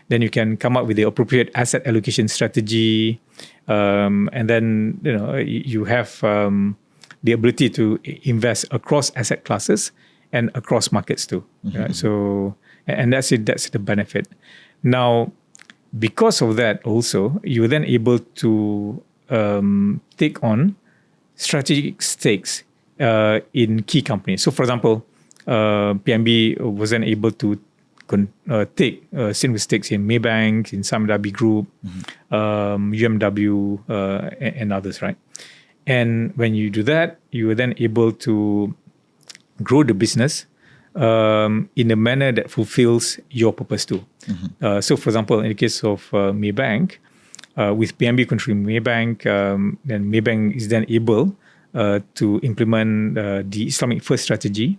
Then you can come up with the appropriate asset allocation strategy, and then you have the ability to invest across asset classes and across markets too. So, and that's it. That's the benefit. Now, because of that, also you're then able to take on strategic stakes in key companies. So, for example, PNB wasn't able to take significant stakes in Maybank, in Samdabi Group, UMW, and others, right? And when you do that, you are then able to grow the business in a manner that fulfills your purpose too. So, for example, in the case of Maybank, with PNB controlling Maybank, then Maybank is then able to implement the Islamic first strategy,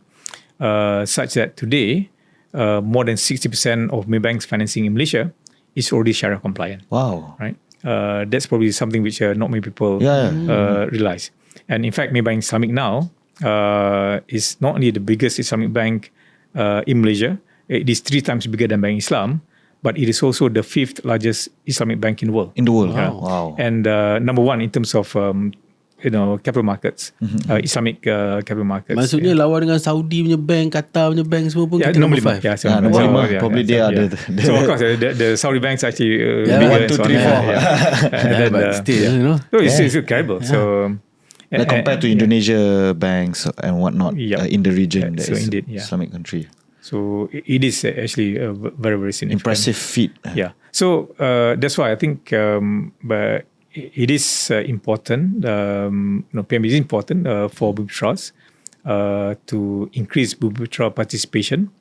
such that today more than 60% of Maybank's financing in Malaysia is already Sharia compliant. Wow. Right? That's probably something which not many people realize. And in fact, Maybank Islamic now is not only the biggest Islamic bank in Malaysia, it is 3 times bigger than Bank Islam, but it is also the 5th largest Islamic bank in the world. In the world. Wow. And number 1 in terms of capital markets, Islamic capital markets. Maksudnya lawan dengan Saudi punya bank, Qatar punya bank semua pun kita number number 5. 5. Number 5. Probably they are the So of course the Saudi banks actually one, bigger two, and so on. three, four. And then, but still, so it's still terrible. So like compared to Indonesia banks and whatnot in the region, that so is indeed, Islamic country. So it is actually very, very significant. Impressive feat. Yeah. So that's why I think but it is important. PNB is important for Bumiputra to increase Bumiputra participation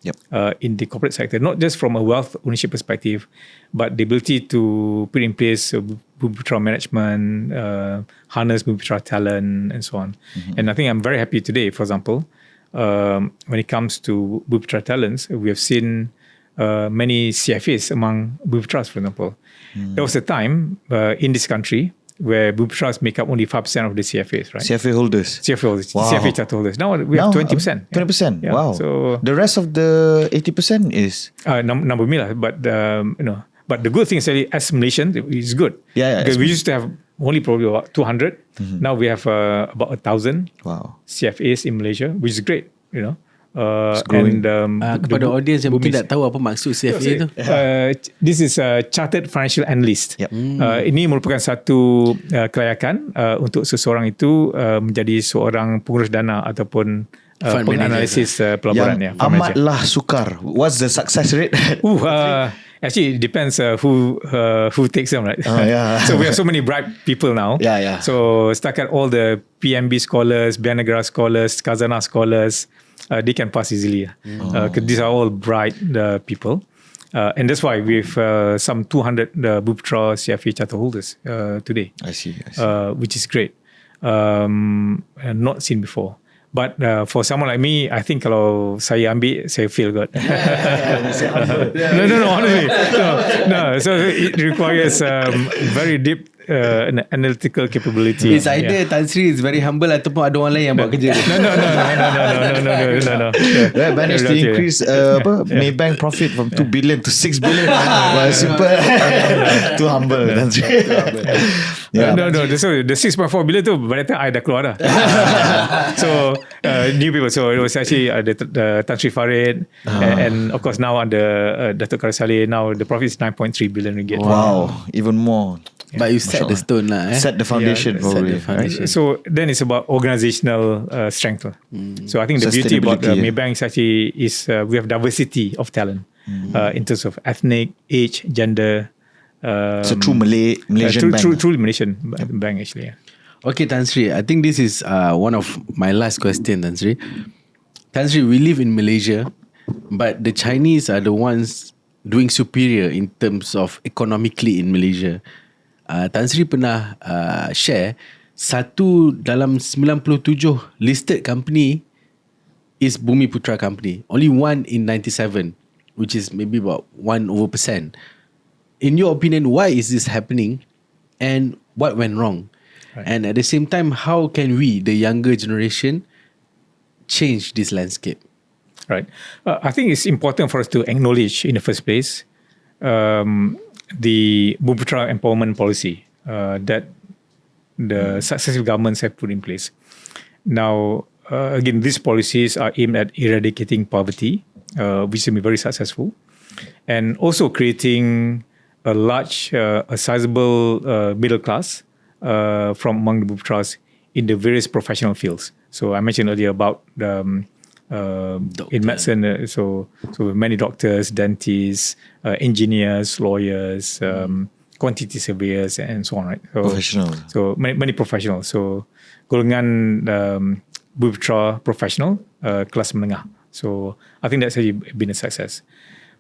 in the corporate sector, not just from a wealth ownership perspective, but the ability to put in place Bumiputra management, harness Bumiputra talent, and so on. And I think I'm very happy today, for example, when it comes to Bumiputra talents, we have seen many CFAs among Bumiputras, for example. There was a time in this country where Bumiputras make up only 5% of the CFAs, right? CFA holders. CFA holders, Wow. CFA charter holders. Now we have 20%. 20%. Yeah. Wow. So the rest of the 80% is number mila, but but the good thing is that as Malaysians, it's good. Yeah, because we used to have only probably about 200. Now we have about 1,000 wow. CFAs in Malaysia, which is great. growing. And kepada audience yang mungkin tak tahu apa maksud CFA tu. This is a Chartered Financial Analyst. Yep. Ini merupakan satu kelayakan untuk seseorang itu menjadi seorang pengurus dana ataupun penganalisis pelaburan. Yang amatlah sukar. What's the success rate? Actually, it depends who takes them, right? So we have so many bright people now. So setakat all the PMB scholars, Biar Negara scholars, Khazanah scholars, they can pass easily. Because these are all bright people. And that's why we have some 200 Bumiputera CFA charter holders today. I see. Which is great. Not seen before. But for someone like me, I think kalau saya ambil, saya feel good. No, honestly. No. So it requires very deep an analytical capability. It's either Tan Sri is very humble ataupun ada orang lain yang buat kerja. No. Right, managed to increase Maybank profit from 2 billion to 6 billion. Well, simple. Too humble. Yeah. No. So the 6.4 billion tu by the time I dah keluar dah. So new people. So it was actually the Tan Sri Farid and of course now under Datuk Karasali. Now the profit is 9.3 billion ringgit. Wow, even more. But you set the stone lah. Set the foundation probably. foundation. So then it's about organizational strength. So I think the beauty about Maybank is actually we have diversity of talent in terms of ethnic, age, gender. So true Malaysian bank. Truly Malaysian bank actually. Okay, Tan Sri, I think this is one of my last question, Tan Sri. Tan Sri, we live in Malaysia, but the Chinese are the ones doing superior in terms of economically in Malaysia. Tan Sri pernah share satu dalam 97 listed company is Bumiputra company. Only one in 97, which is maybe about 1%. In your opinion, why is this happening and what went wrong? Right. And at the same time, how can we, the younger generation, change this landscape? Right. I think it's important for us to acknowledge in the first place the Bumiputra empowerment policy that the successive governments have put in place. Now, again, these policies are aimed at eradicating poverty, which has been very successful, and also creating a large, a sizable middle class from among the Bumiputras in the various professional fields. So I mentioned earlier about in medicine, so many doctors, dentists, engineers, lawyers, quantity surveyors, and so on. Right. So, professional. So many professionals. So golongan Bumiputra professional, kelas menengah. So I think that's actually been a success.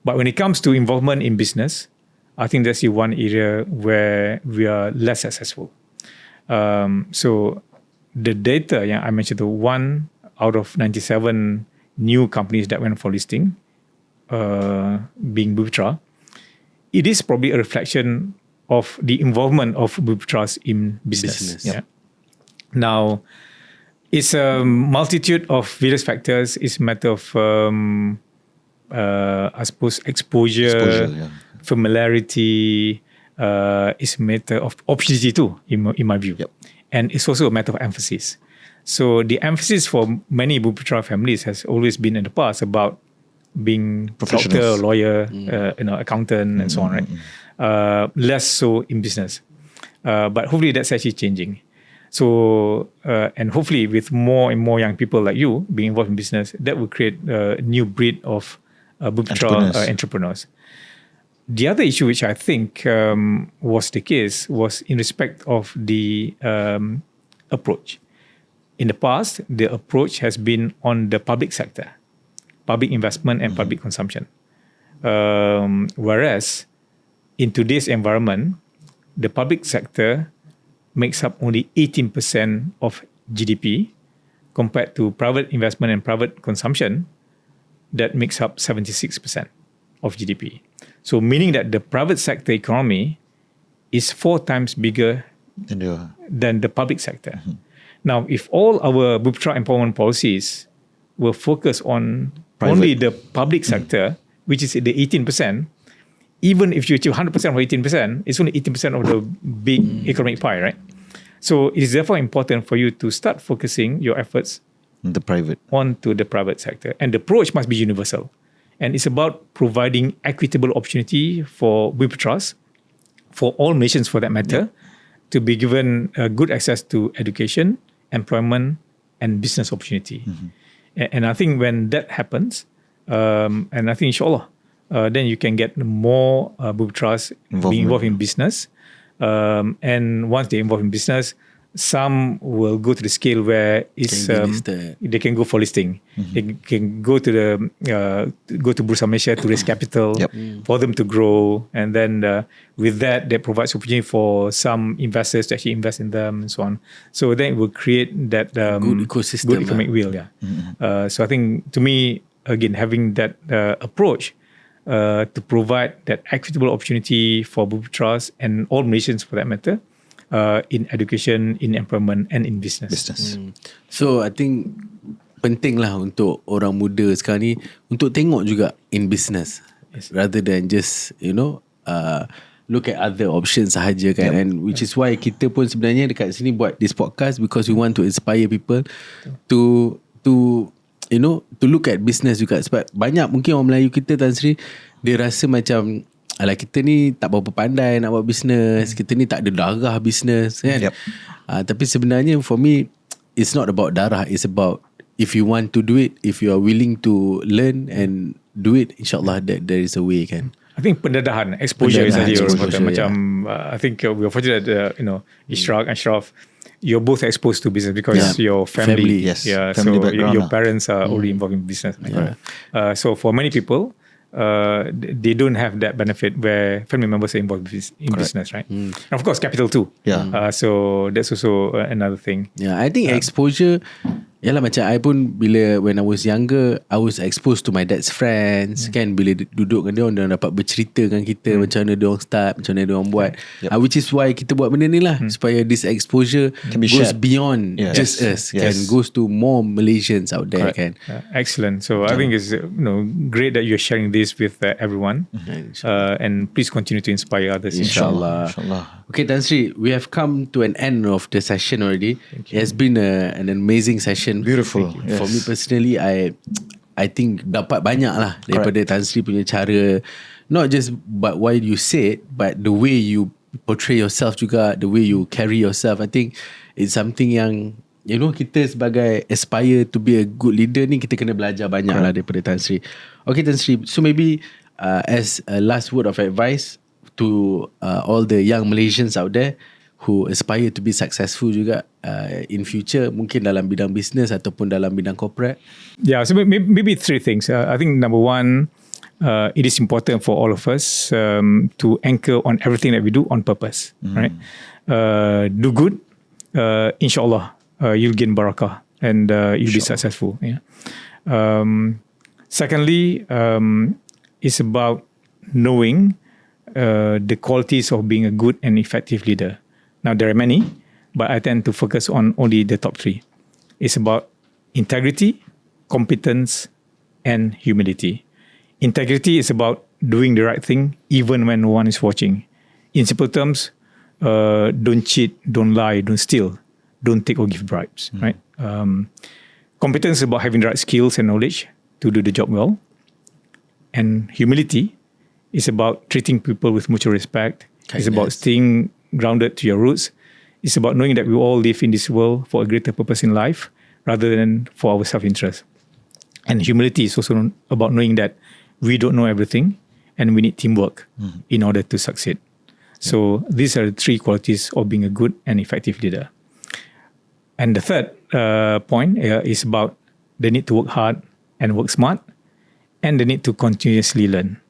But when it comes to involvement in business, I think that's the one area where we are less successful. So the data yang I mentioned, the 1 out of 97 new companies that went for listing, being Bumiputera, it is probably a reflection of the involvement of Bumiputras in business. Yep. Yeah. Now, it's a multitude of various factors. It's a matter of, I suppose, exposure, familiarity. It's a matter of opportunity too, in my view. Yep. And it's also a matter of emphasis. So the emphasis for many Bumiputera families has always been in the past about being doctor, lawyer, accountant, and so on, right? Less so in business. But hopefully that's actually changing. So, and hopefully with more and more young people like you being involved in business, that will create a new breed of Bumiputera entrepreneurs. The other issue which I think was the case was in respect of the approach. In the past, the approach has been on the public sector, public investment and public consumption. Whereas in today's environment, the public sector makes up only 18% of GDP compared to private investment and private consumption that makes up 76% of GDP. So meaning that the private sector economy is 4 times bigger than the public sector. Now, if all our Bumiputera empowerment policies were focused on only the public sector, which is the 18%, even if you achieve 100% of 18%, it's only 18% of the big economic pie, right? So it is therefore important for you to start focusing your efforts onto the private sector. And the approach must be universal. And it's about providing equitable opportunity for Bumiputras, for all nations for that matter, to be given good access to education, employment, and business opportunity. And I think when that happens, and I think inshallah, then you can get more Bumiputras being involved in business. And once they're involved in business, some will go to the scale where it's they can go for listing. They can go to the Bursa Malaysia to raise capital for them to grow, and then with that, that provides opportunity for some investors to actually invest in them and so on. So then it will create that good ecosystem, good economic wheel. So I think, to me, again, having that approach to provide that equitable opportunity for Bumiputras and all nations for that matter, in education, in employment and in business. So I think penting lah untuk orang muda sekarang ni untuk tengok juga in business, rather than just look at other options sahaja kan. And which is why kita pun sebenarnya dekat sini buat this podcast, because we want to inspire people to look at business juga. Sebab banyak mungkin orang Melayu kita, Tan Sri, dia rasa macam alah, kita ni tak berapa pandai nak buat business, kita ni tak ada darah business kan. Tapi sebenarnya for me, it's not about darah, it's about if you want to do it, if you are willing to learn and do it, insyaAllah that there is a way kan. I think pendedahan, exposure is saja orang kata. Macam I think we are fortunate that Ishraq, Ashraf, you're both exposed to business because your family. Yes. Yeah, Family so background your parents are already involved in business. So for many people, they don't have that benefit where family members are involved in business, right? And of course, capital too. So that's also another thing. I think exposure. Yalah, macam I pun bila when I was younger, I was exposed to my dad's friends kan. Bila duduk dengan dia dapat bercerita dengan kita macam mana dia orang start, macam mana dia orang buat. Which is why kita buat benda ni lah, supaya this exposure goes beyond just us kan, goes to more Malaysians out there kan. Excellent. So I think it's great that you're sharing this with everyone, and please continue to inspire others. InsyaAllah. Okay, Tan Sri, we have come to an end of the session already. It has been an amazing session. Beautiful. For me personally, I think dapat banyak lah daripada Tan Sri punya cara, not just but why you say it, but the way you portray yourself juga, the way you carry yourself. I think it's something yang kita sebagai aspire to be a good leader ni, kita kena belajar banyak lah daripada Tan Sri. Okay, Tan Sri, so maybe as a last word of advice to all the young Malaysians out there who aspire to be successful juga in future, mungkin dalam bidang business ataupun dalam bidang corporate. Yeah, so maybe three things. I think number one, it is important for all of us to anchor on everything that we do on purpose, right? Do good, insyaAllah, you'll gain barakah and you'll be successful. Secondly, it's about knowing the qualities of being a good and effective leader. Now, there are many, but I tend to focus on only the top three. It's about integrity, competence, and humility. Integrity is about doing the right thing even when no one is watching. In simple terms, don't cheat, don't lie, don't steal, don't take or give bribes, right? Competence is about having the right skills and knowledge to do the job well. And humility is about treating people with mutual respect. It's about staying grounded to your roots. It's about knowing that we all live in this world for a greater purpose in life rather than for our self-interest. And humility is also about knowing that we don't know everything and we need teamwork in order to succeed. So these are the three qualities of being a good and effective leader. And the third point is about the need to work hard and work smart, and the need to continuously learn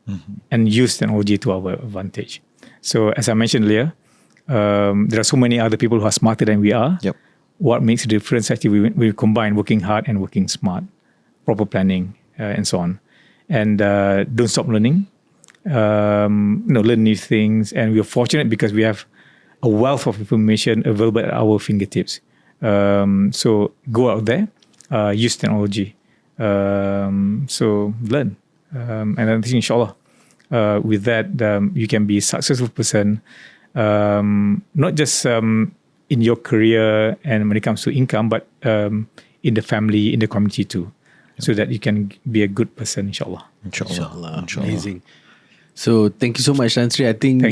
and use technology to our advantage. So as I mentioned earlier, there are so many other people who are smarter than we are. What makes the difference actually we combine working hard and working smart, proper planning, and so on. And don't stop learning. Learn new things. And we're fortunate because we have a wealth of information available at our fingertips. So go out there, use technology. So learn. And I think inshallah, with that, you can be a successful person, not just in your career and when it comes to income, but in the family, in the community too, so that you can be a good person, inshallah. Inshallah. Amazing. So thank you so much, Tan Sri. I think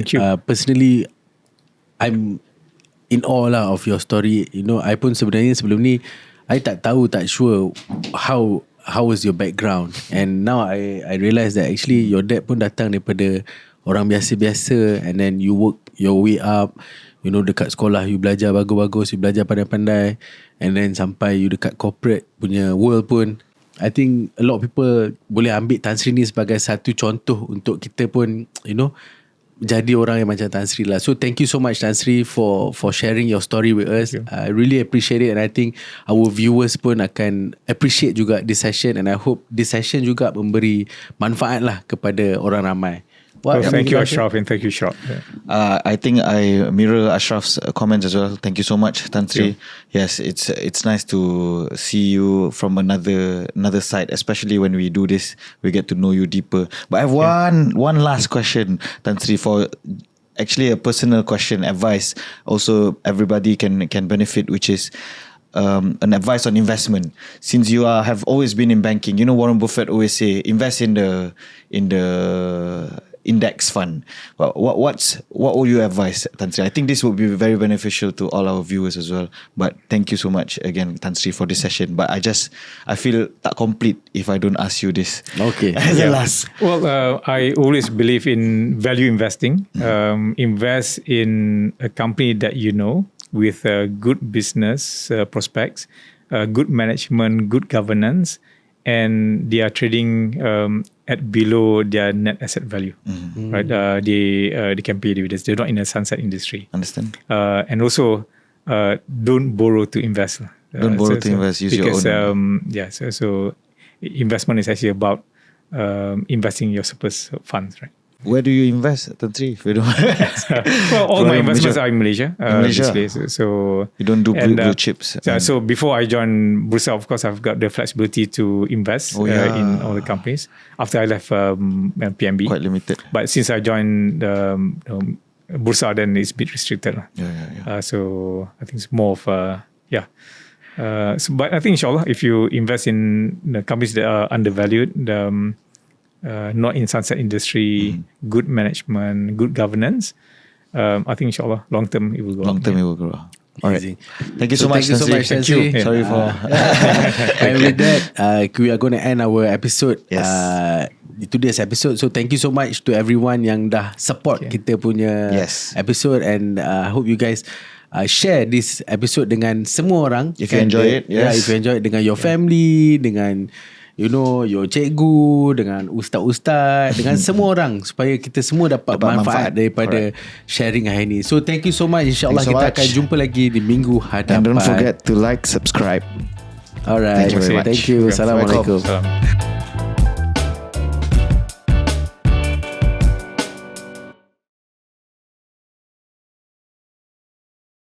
personally, I'm in awe lah of your story. I pun sebenarnya sebelum ni, I tak sure how was your background, and now I realize that actually your dad pun datang daripada orang biasa-biasa, and then you work your way up. Dekat sekolah you belajar bagus-bagus, you belajar pandai-pandai, and then sampai you dekat corporate punya world pun. I think a lot of people boleh ambil Tan Sri ni sebagai satu contoh untuk kita pun jadi orang yang macam Tan Sri lah. So thank you so much, Tan Sri, for sharing your story with us. I really appreciate it, and I think our viewers pun akan appreciate juga this session, and I hope this session juga memberi manfaat lah kepada orang ramai. Thank you, Ashraf, and thank you, Shop. I think I mirror Ashraf's comments as well. Thank you so much, Tan Sri. Yes, it's nice to see you from another side, especially when we do this, we get to know you deeper. But I have one last question, Tan Sri, for actually a personal question, advice. Also, everybody can benefit, which is an advice on investment. Since you have always been in banking, you know Warren Buffett always say invest in the index fund. What would you advise, Tan Sri? I think this would be very beneficial to all our viewers as well. But thank you so much again, Tan Sri, for this session. But I feel tak complete if I don't ask you this. Okay. As the last. Well, I always believe in value investing. Invest in a company that you know, with good business prospects, good management, good governance, and they are trading at below their net asset value. Right? They can pay dividends. They're not in a sunset industry. Understand? And also, don't borrow to invest. Don't borrow to invest. Use because, your own. So investment is actually about investing your surplus funds, right? Where do you invest, Tan Sri? If you don't well, all my investments are in Malaysia. Basically. So you don't do blue chips. So before I joined Bursa, of course, I've got the flexibility to invest in all the companies. After I left PNB, quite limited. But since I joined Bursa, then it's a bit restricted. So I think it's more of but I think inshallah, if you invest in the companies that are undervalued, not in sunset industry, good management, good governance, I think inshallah long term it will go. Long term it will grow. All right. Thank you so much. Thank you. Sorry for. And with that, we are going to end our episode. Yes. Today's episode. So thank you so much to everyone yang dah support kita punya episode, and I hope you guys share this episode dengan semua orang. If you enjoy it, if you enjoy it dengan your family, dengan your cikgu, dengan ustaz-ustaz, dengan semua orang, supaya kita semua dapat manfaat daripada sharing hari ni. So thank you so much. InsyaAllah kita akan jumpa lagi di minggu hadapan. And don't forget to like, subscribe. Alright. Thank you very much. Thank you. Assalamualaikum.